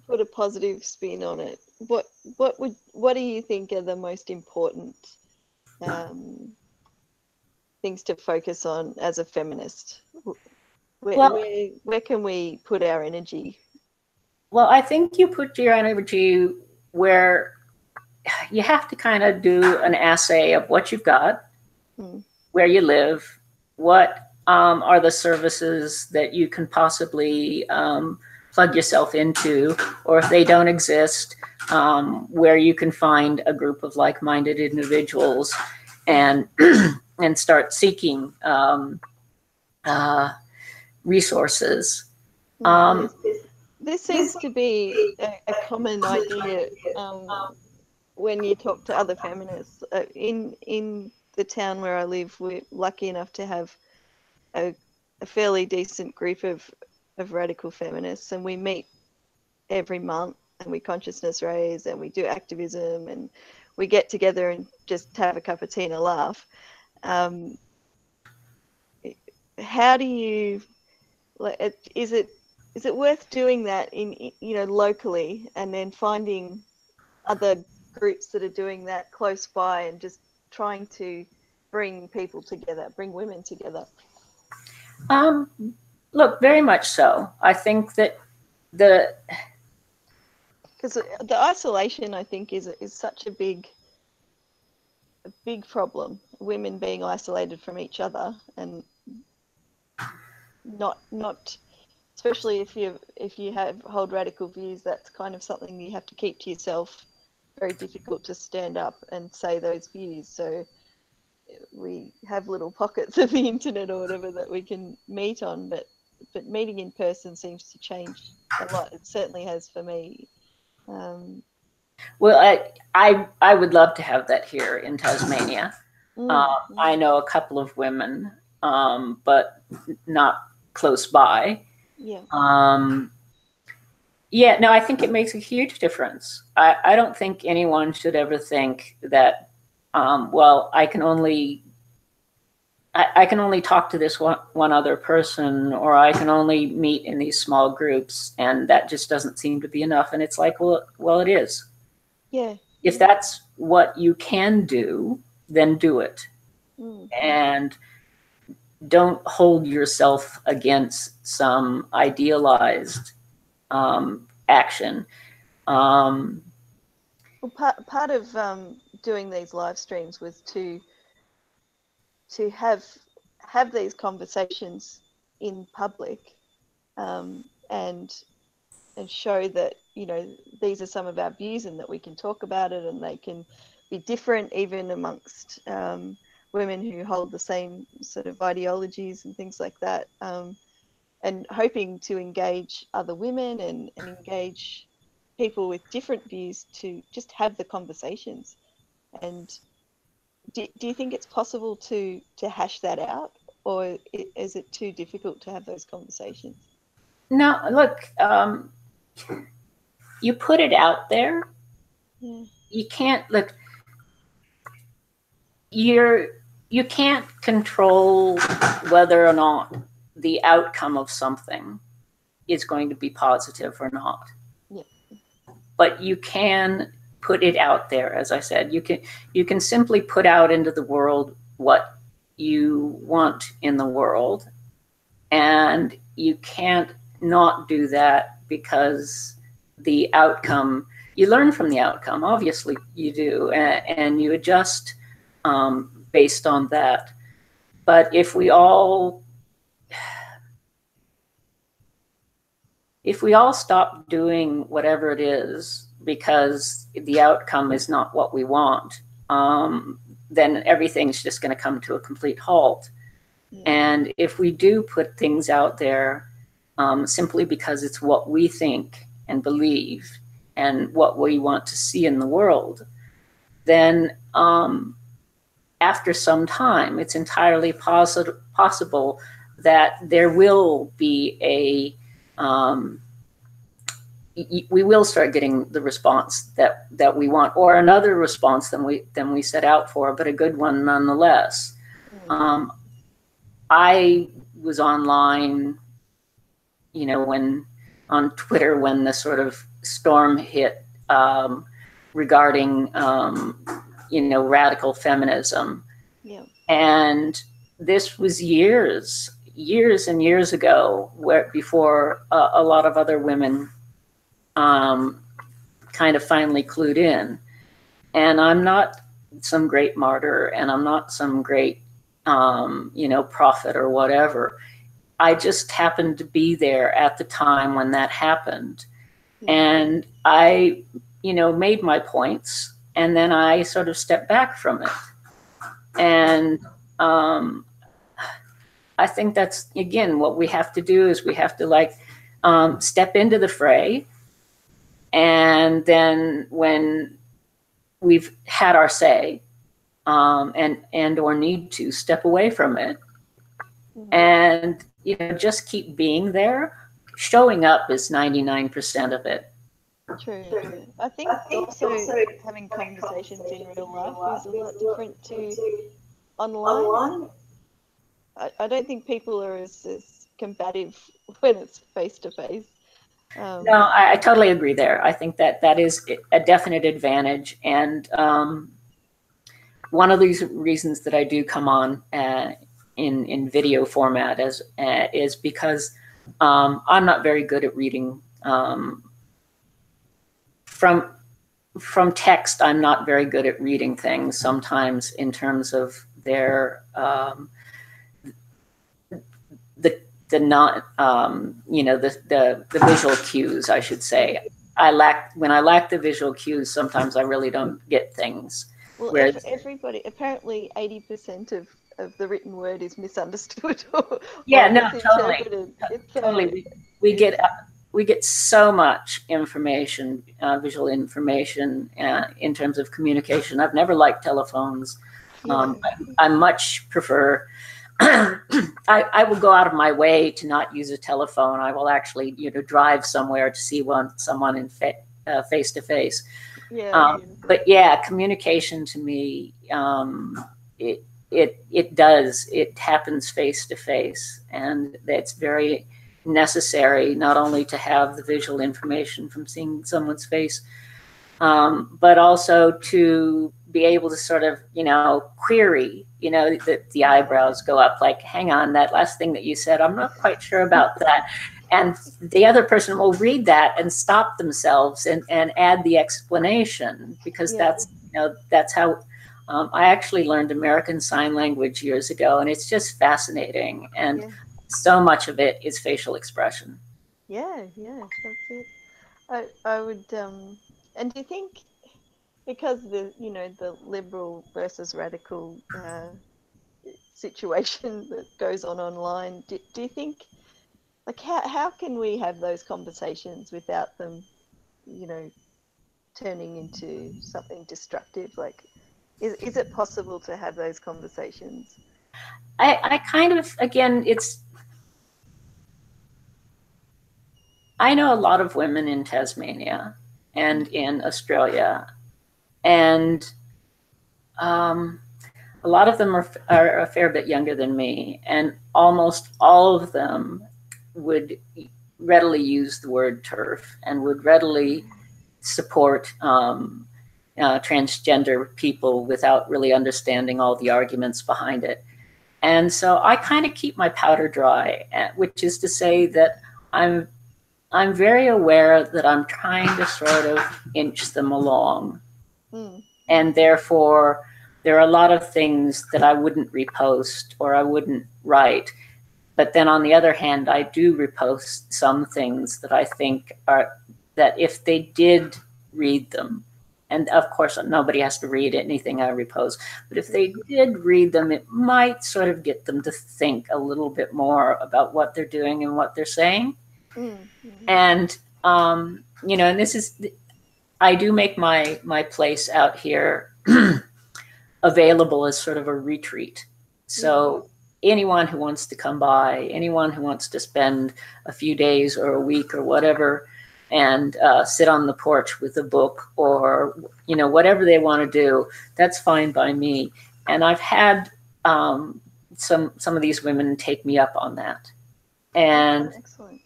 put a positive spin on it? What do you think are the most important things to focus on as a feminist? Where can we put our energy? Well, I think you put your energy where you have to kind of do an assay of what you've got, where you live, what are the services that you can possibly plug yourself into, or if they don't exist, where you can find a group of like-minded individuals and and start seeking resources. This seems to be a common idea when you talk to other feminists. In the town where I live, we're lucky enough to have a fairly decent group of radical feminists, and we meet every month and we consciousness raise and we do activism and we get together and just have a cup of tea and a laugh. How do you, is it worth doing that in locally, and then finding other groups that are doing that close by and just trying to bring people together, bring women together? Look, very much so. I think that because the isolation, I think, is such a big problem. Women being isolated from each other, and not especially if you hold radical views, that's kind of something you have to keep to yourself. Very difficult to stand up and say those views. So we have little pockets of the internet or whatever that we can meet on, but meeting in person seems to change a lot. It certainly has for me. Well, I would love to have that here in Tasmania. I know a couple of women, but not close by. Yeah. Yeah, no, I think it makes a huge difference. I don't think anyone should ever think that, well, I can only talk to this one other person, or I can only meet in these small groups, and that just doesn't seem to be enough. And it's like, well, it is. Yeah. If that's what you can do, then do it. And don't hold yourself against some idealized action. Well, part of doing these live streams was to have these conversations in public, and show that these are some of our views and that we can talk about it, and they can be different even amongst women who hold the same sort of ideologies and things like that, and hoping to engage other women and engage people with different views to just have the conversations. And do you think it's possible to hash that out, or is it too difficult to have those conversations? No, look, you put it out there. Yeah. You can't look. You can't control whether or not the outcome of something is going to be positive or not. Yeah. But you can put it out there. As I said, you can simply put out into the world what you want in the world, and you can't not do that, because the outcome, you learn from the outcome, obviously you do, and you adjust based on that. But if we all stop doing whatever it is because the outcome is not what we want, then everything's just going to come to a complete halt. Yeah. And if we do put things out there simply because it's what we think and believe and what we want to see in the world, then after some time, it's entirely possible that there will be we will start getting the response that we want, or another response than we set out for, but a good one nonetheless. I was online, you know, on Twitter when the sort of storm hit regarding, you know, radical feminism. Yeah. And this was years and years ago, where before a lot of other women kind of finally clued in. And I'm not some great martyr, and I'm not some great, you know, prophet or whatever. I just happened to be there at the time when that happened. And I, you know, made my points, and then I sort of stepped back from it. And I think that's, again, what we have to do is we have to like step into the fray. And then when we've had our say and or need to step away from it, and, you know, just keep being there. Showing up is 99% of it. True. I think also having conversations in real life is a lot different to online. I don't think people are as combative when it's face to face. No, I totally agree there. I think that is a definite advantage. And one of these reasons that I do come on in video format is because I'm not very good at reading from text. I'm not very good at reading things sometimes in terms of their the not you know, the visual cues, I should say. When I lack the visual cues, sometimes I really don't get things. Well, Whereas, everybody, apparently 80% of the written word is misunderstood or yeah, no, misinterpreted. Totally. We get so much information, visual information, in terms of communication. I've never liked telephones. I much prefer. I will go out of my way to not use a telephone. I will actually, you know, drive somewhere to see someone in face to face. But yeah, communication to me, it happens face to face, and it's very necessary not only to have the visual information from seeing someone's face, but also to be able to sort of, you know, query, you know, the eyebrows go up, like, hang on, that last thing that you said, I'm not quite sure about that. And the other person will read that and stop themselves and add the explanation, because that's, you know, that's how I actually learned American Sign Language years ago, and it's just fascinating. And so much of it is facial expression. Yeah, that's it. I would, and do you think, because the, you know, the liberal versus radical situation that goes on online, do you think, like, how can we have those conversations without them, you know, turning into something destructive? Like, is it possible to have those conversations? I kind of, again, I know a lot of women in Tasmania and in Australia, and a lot of them are a fair bit younger than me, and almost all of them would readily use the word TERF and would readily support transgender people without really understanding all the arguments behind it. And so I kind of keep my powder dry, which is to say that I'm very aware that I'm trying to sort of inch them along. And therefore, there are a lot of things that I wouldn't repost or I wouldn't write. But then on the other hand, I do repost some things that I think are, that if they did read them, and of course, nobody has to read anything I repost, but if they did read them, it might sort of get them to think a little bit more about what they're doing and what they're saying. And, you know, and this is, I do make my place out here available as sort of a retreat. So anyone who wants to come by, anyone who wants to spend a few days or a week or whatever, and sit on the porch with a book, or, you know, whatever they want to do, that's fine by me. And I've had some of these women take me up on that, and excellent.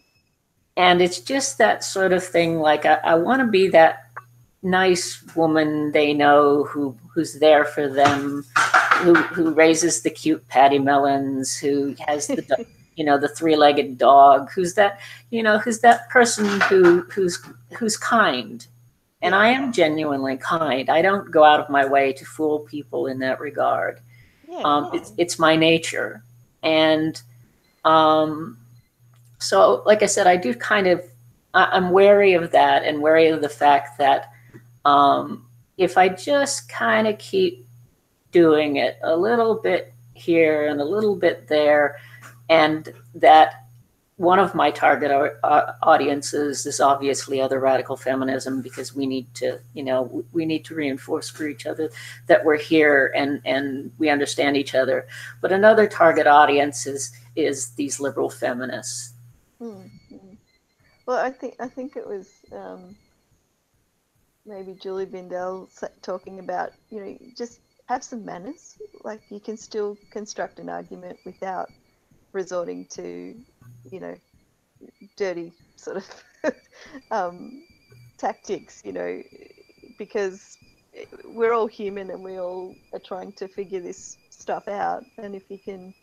And it's just that sort of thing. Like I want to be that nice woman they know who's there for them, who raises the cute patty melons, who has the the three-legged dog, who's that person who's kind. And I am genuinely kind. I don't go out of my way to fool people in that regard. It's my nature. And so, like I said, I do I'm wary of that, and wary of the fact that if I just kind of keep doing it a little bit here and a little bit there, and that one of my target audiences is obviously other radical feminism, because we need to reinforce for each other that we're here and we understand each other. But another target audience is these liberal feminists. Well, I think it was maybe Julie Bindel talking about, just have some manners. Like, you can still construct an argument without resorting to, dirty sort of tactics, because we're all human and we all are trying to figure this stuff out. And if you can,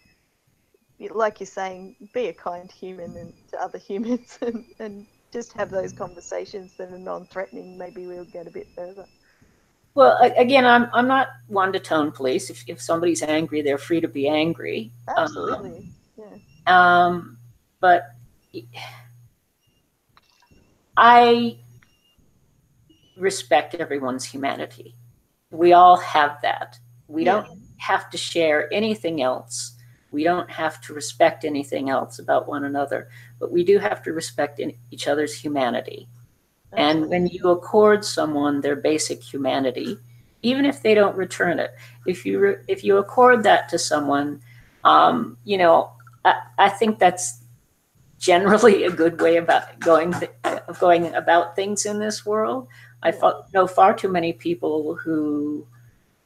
like you're saying, be a kind human and to other humans and just have those conversations that are non-threatening, maybe we'll get a bit further. Well, again, I'm not one to tone police. If somebody's angry, they're free to be angry. Absolutely, but I respect everyone's humanity. We all have that. We don't have to share anything else. We don't have to respect anything else about one another, but we do have to respect each other's humanity. Absolutely. And when you accord someone their basic humanity, even if they don't return it, if you accord that to someone, I think that's generally a good way about going about things in this world. I know far too many people who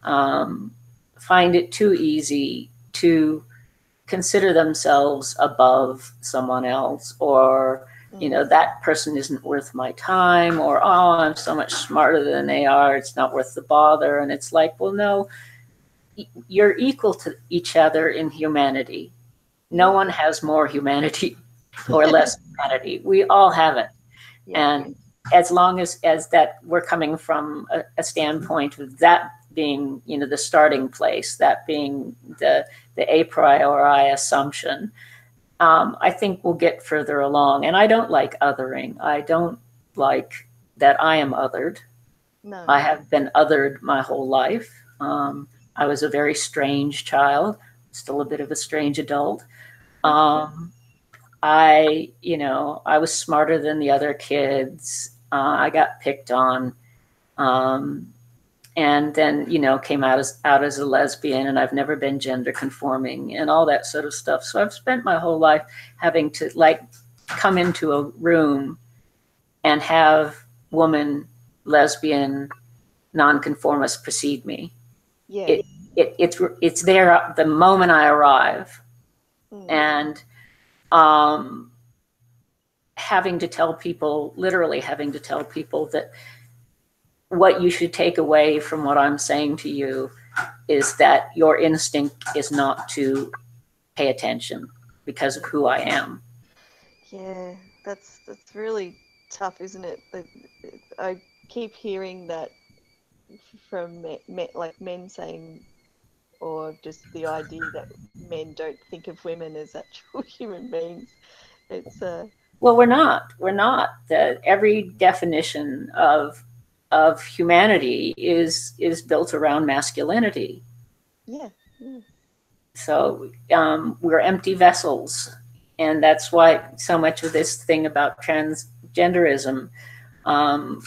find it too easy to consider themselves above someone else, or that person isn't worth my time, or I'm so much smarter than they are, it's not worth the bother. And it's like, well, no, you're equal to each other in humanity. No one has more humanity or less humanity. We all have it. And as long as that we're coming from a standpoint of that being, the starting place, that being the a priori assumption, I think we'll get further along. And I don't like othering. I don't like that I am othered. No. I have been othered my whole life. I was a very strange child, still a bit of a strange adult. I was smarter than the other kids. I got picked on. And then, came out as a lesbian, and I've never been gender conforming and all that sort of stuff. So I've spent my whole life having to come into a room and have woman, lesbian, nonconformist precede me. Yeah. It's there the moment I arrive. And literally having to tell people that what you should take away from what I'm saying to you is that your instinct is not to pay attention because of who I am. Yeah, that's really tough, isn't it? I keep hearing that from men saying, or just the idea that men don't think of women as actual human beings. It's well, we're not. Every definition of humanity is built around masculinity. Yeah. So we're empty vessels, and that's why so much of this thing about transgenderism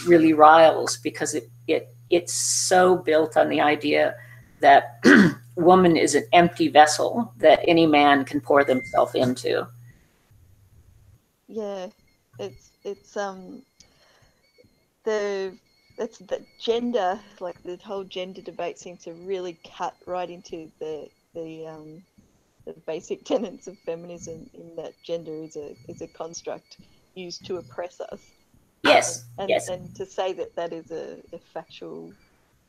really riles, because it's so built on the idea that woman is an empty vessel that any man can pour themselves into. Yeah, it's the gender, like the whole gender debate seems to really cut right into the the basic tenets of feminism, in that gender is a construct used to oppress us. Yes, and yes. and to say that that is a factual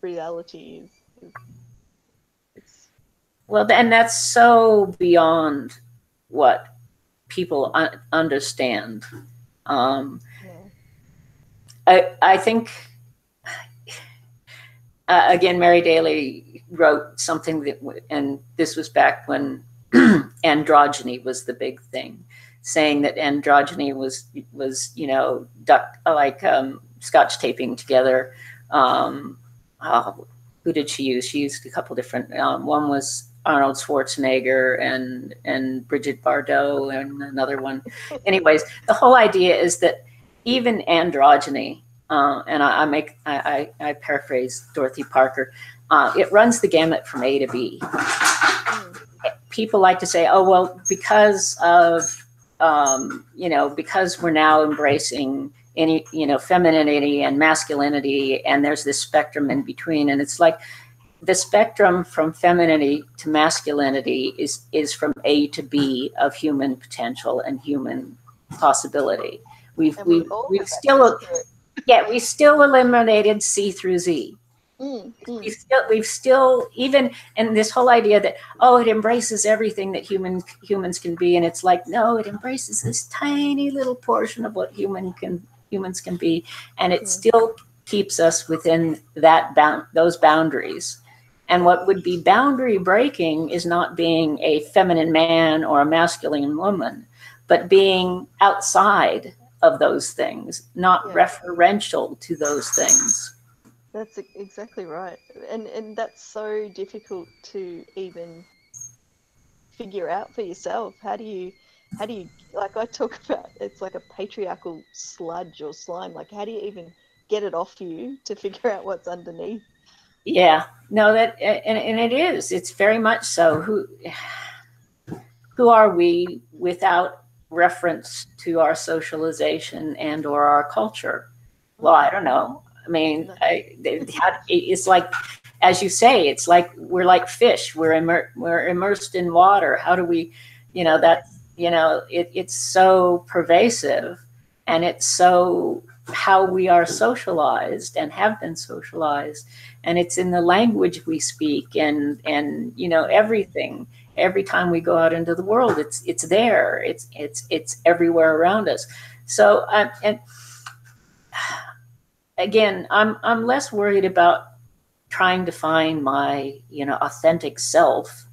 reality is it's Well, and that's so beyond what people understand. I think, again, Mary Daly wrote something that, and this was back when androgyny was the big thing, saying that androgyny was scotch taping together. Who did she use? She used a couple different. One was Arnold Schwarzenegger and Brigitte Bardot, and another one. Anyways, the whole idea is that even androgyny, and I paraphrase Dorothy Parker, it runs the gamut from A to B. People like to say, oh, well, because of, because we're now embracing femininity and masculinity, and there's this spectrum in between. And it's like the spectrum from femininity to masculinity is from A to B of human potential and human possibility. We've still eliminated C through Z. We've still even, and this whole idea that, oh, it embraces everything that humans can be, and it's like, no, it embraces this tiny little portion of what humans can be, and it still keeps us within those boundaries. And what would be boundary breaking is not being a feminine man or a masculine woman, but being outside of those things, not referential to those things. That's exactly right. And that's so difficult to even figure out for yourself. How do you, like I talk about, it's like a patriarchal sludge or slime. Like, how do you even get it off you to figure out what's underneath? Yeah, no, and it is. It's very much so. Who are we without reference to our socialization and or our culture? Well, I don't know. I mean, it's like, as you say, it's like we're like fish. We're immersed in water. How do we, it's so pervasive, and it's so how we are socialized and have been socialized, and it's in the language we speak, and everything. Every time we go out into the world, it's there. It's everywhere around us. So and again, I'm less worried about trying to find my authentic self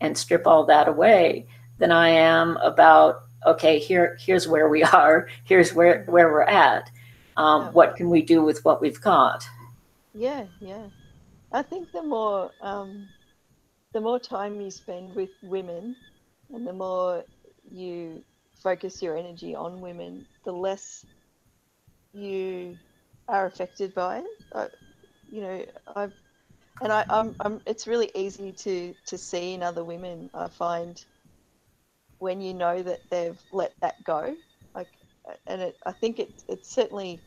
and strip all that away than I am about, okay, here's where we are, here's where we're at. What can we do with what we've got? Yeah. I think the more time you spend with women, and the more you focus your energy on women, the less you are affected by it. It's really easy to see in other women, I find, when you know that they've let that go. I think it certainly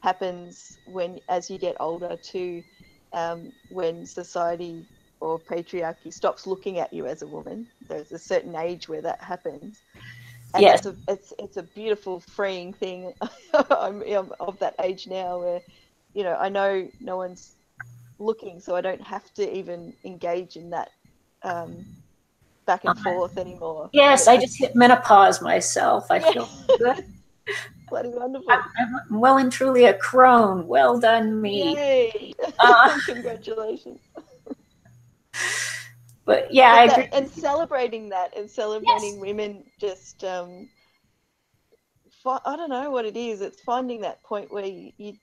happens as you get older too, when society or patriarchy stops looking at you as a woman. There's a certain age where that happens. And yes. It's a beautiful, freeing thing. I'm of that age now where, I know no one's looking, so I don't have to even engage in that back and forth anymore. Yes, I just hit menopause myself. I feel good. Bloody wonderful. I'm well and truly a crone. Well done, me. Yay! Congratulations. But yeah, I agree. And celebrating that, and celebrating women, just I don't know what it is. It's finding that point where you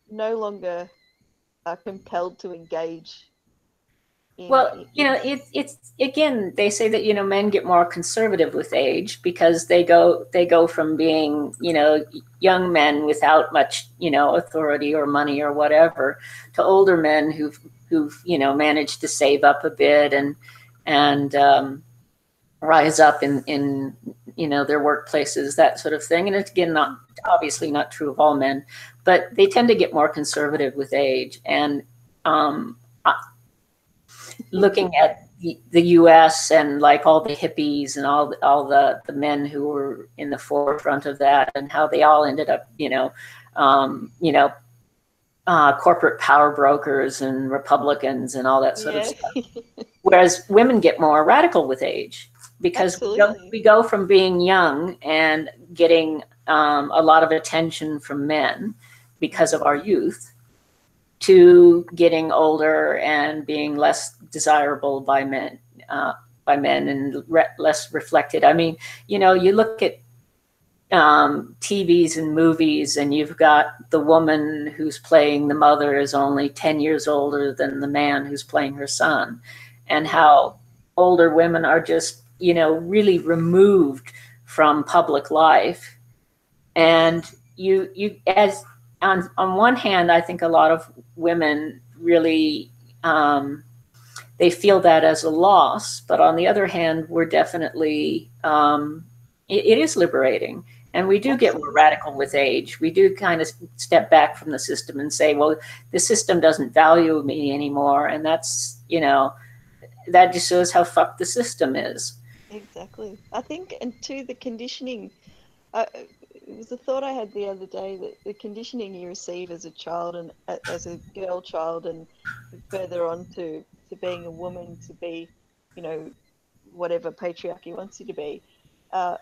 no longer are compelled to engage. It's again, they say that men get more conservative with age because they go from being young men without much authority or money or whatever to older men who've managed to save up a bit and rise up in their workplaces, that sort of thing. And it's again obviously not true of all men, but they tend to get more conservative with age. And looking at the U.S. and like all the hippies and all the men who were in the forefront of that, and how they all ended up, corporate power brokers and Republicans and all that sort of stuff. Whereas women get more radical with age, because we go from being young and getting a lot of attention from men because of our youth, to getting older and being less desirable by men and less reflected. I mean, you look at TVs and movies, and you've got the woman who's playing the mother is only 10 years older than the man who's playing her son, and how older women are just, really removed from public life. And as on one hand, I think a lot of women really, they feel that as a loss, but on the other hand, we're definitely, it is liberating. And we do get more radical with age. We do kind of step back from the system and say, well, the system doesn't value me anymore. And that's, that just shows how fucked the system is. Exactly. I think, and to the conditioning, it was a thought I had the other day, that the conditioning you receive as a child and as a girl child, and further on to being a woman, to be, whatever patriarchy wants you to be,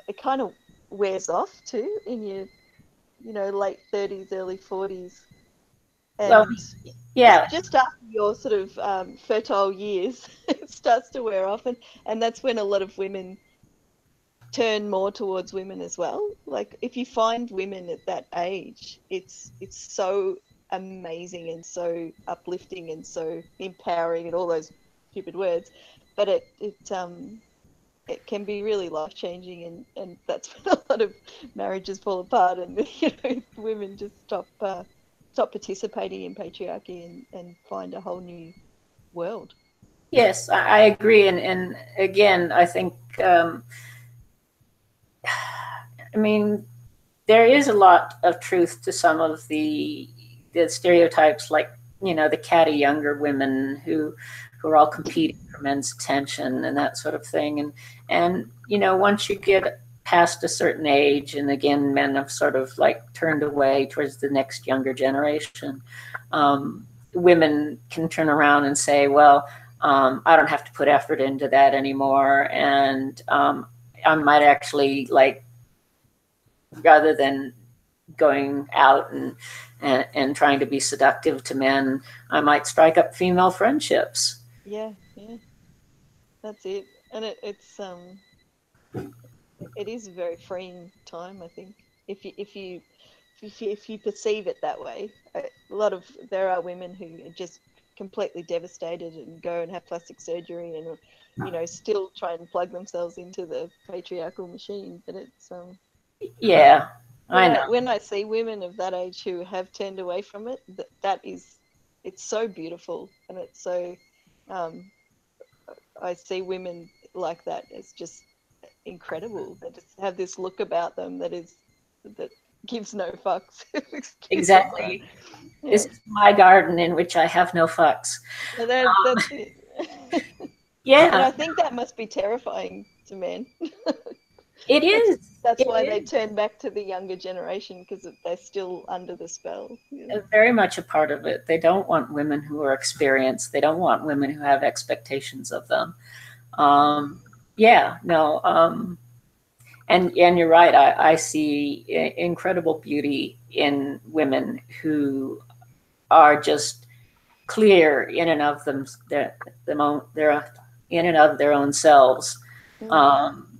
it kind of wears off too in your, late 30s, early 40s. And well, yeah, just after your sort of fertile years, it starts to wear off. And that's when a lot of women turn more towards women as well. Like, if you find women at that age, it's so amazing and so uplifting and so empowering and all those stupid words, but it can be really life-changing, and that's when a lot of marriages fall apart, and women just stop participating in patriarchy and find a whole new world. Yes, I agree. And again, I think, I mean, there is a lot of truth to some of the stereotypes, like, the catty younger women who are all competing for men's attention and that sort of thing. And once you get past a certain age, and again, men have sort of like turned away towards the next younger generation, women can turn around and say, well, I don't have to put effort into that anymore. And I might actually, like, rather than going out and trying to be seductive to men, I might strike up female friendships. Yeah, that's it. And it is a very freeing time, I think, if you perceive it that way. There are women who are just completely devastated and go and have plastic surgery and still try and plug themselves into the patriarchal machine. But it's yeah, I know. When I see women of that age who have turned away from it, it's so beautiful, and it's so I see women like that as just incredible. They just have this look about them that gives no fucks. Exactly. Yeah. This is my garden in which I have no fucks. So that's it. Yeah. And I think that must be terrifying to men. It is. That's why they turn back to the younger generation, because they're still under the spell. Very much a part of it. They don't want women who are experienced. They don't want women who have expectations of them. And you're right. I see incredible beauty in women who are just clear in and of them, they're in and of their own selves.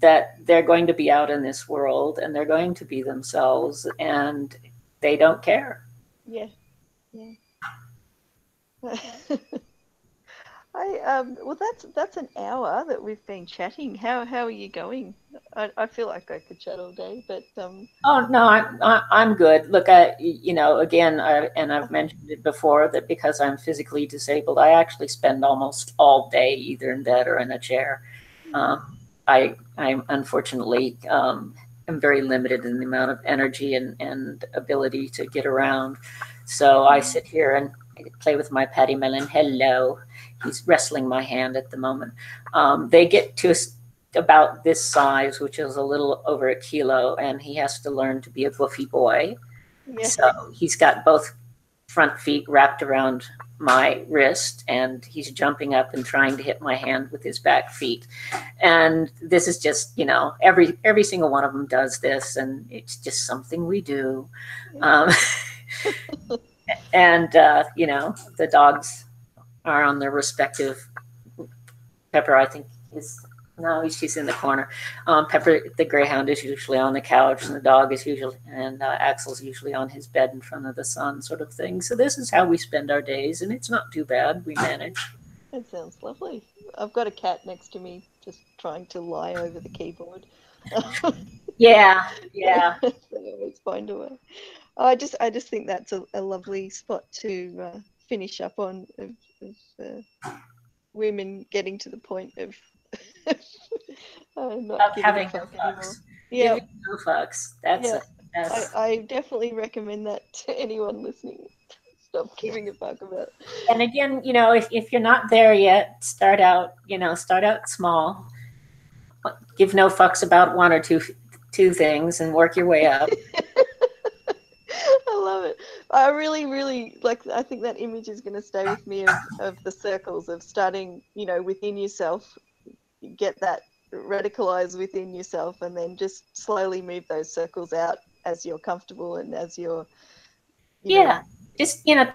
That they're going to be out in this world, and they're going to be themselves, and they don't care. Yeah. Well, that's an hour that we've been chatting. How are you going? I feel like I could chat all day, but Oh no, I'm good. Look, again, I've mentioned it before, that because I'm physically disabled, I actually spend almost all day either in bed or in a chair. I unfortunately am very limited in the amount of energy and ability to get around. So I sit here and play with my patty melon. Hello. he's wrestling my hand at the moment. They get to about this size, which is a little over 1 kilo, and he has to learn to be a boofy boy. Yeah. So he's got both front feet wrapped around my wrist, and he's jumping up and trying to hit my hand with his back feet. And this is just, you know, every single one of them does this, and it's just something we do. And you know, the dogs are on their respective. Pepper, I think, is no, she's in the corner. Pepper, the greyhound, is usually on the couch, and the dog is usually, and Axel's usually on his bed in front of the sun, sort of thing. So this is how we spend our days, and it's not too bad. We manage. That sounds lovely. I've got a cat next to me, just trying to lie over the keyboard. Yeah. So I always find a way. I just think that's a lovely spot to finish up on, of women getting to the point of not giving Having a fuck no anymore. fucks. Yeah, Giving no fucks. That's I definitely recommend that to anyone listening. Stop giving a fuck about it. And again, you know, if you're not there yet, start out small. Give no fucks about one or two things and work your way up. I love it. I really like, I think that image is going to stay with me of the circles, of starting, you know, within yourself, get that radicalized within yourself, and then just slowly move those circles out as you're comfortable and as you're, you know, just, you know,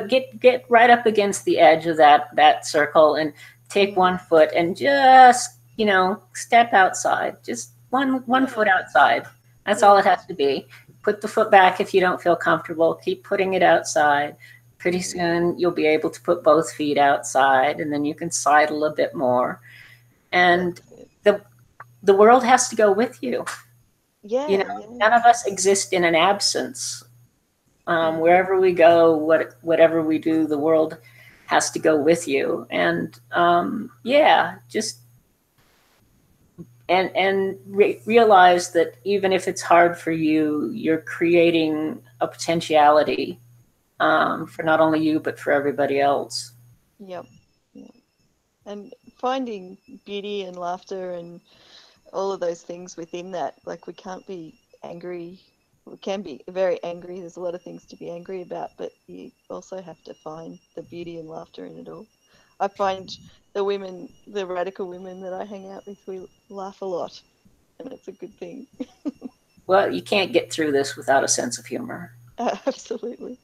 get right up against the edge of that circle and take one foot and just, you know, step outside. Just one foot outside. That's all it has to be. Put the foot back if you don't feel comfortable. Keep putting it outside. Pretty soon you'll be able to put both feet outside, and then you can sidle a bit more. And the world has to go with you. Yeah. You know, none of us exist in an absence. Wherever we go, whatever we do, the world has to go with you. And just realize that even if it's hard for you, you're creating a potentiality for not only you, but for everybody else. Yep. And finding beauty and laughter and all of those things within that. Like, we can't be angry. We can be very angry. There's a lot of things to be angry about, but you also have to find the beauty and laughter in it all. I find the radical women that I hang out with, we laugh a lot, and it's a good thing. Well, you can't get through this without a sense of humor. Absolutely.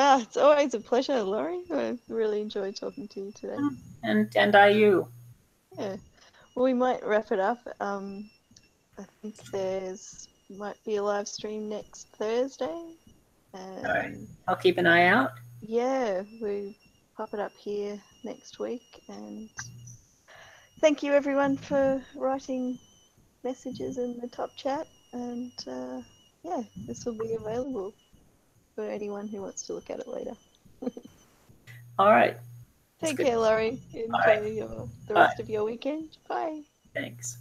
It's always a pleasure, Laurie. I really enjoyed talking to you today. And you. Yeah. Well, we might wrap it up. I think might be a live stream next Thursday. All right. I'll keep an eye out. Yeah, we pop it up here next week. And thank you everyone for writing messages in the top chat. And this will be available for anyone who wants to look at it later. All right. Take care, Laurie. Enjoy the rest of your weekend. Bye. Thanks.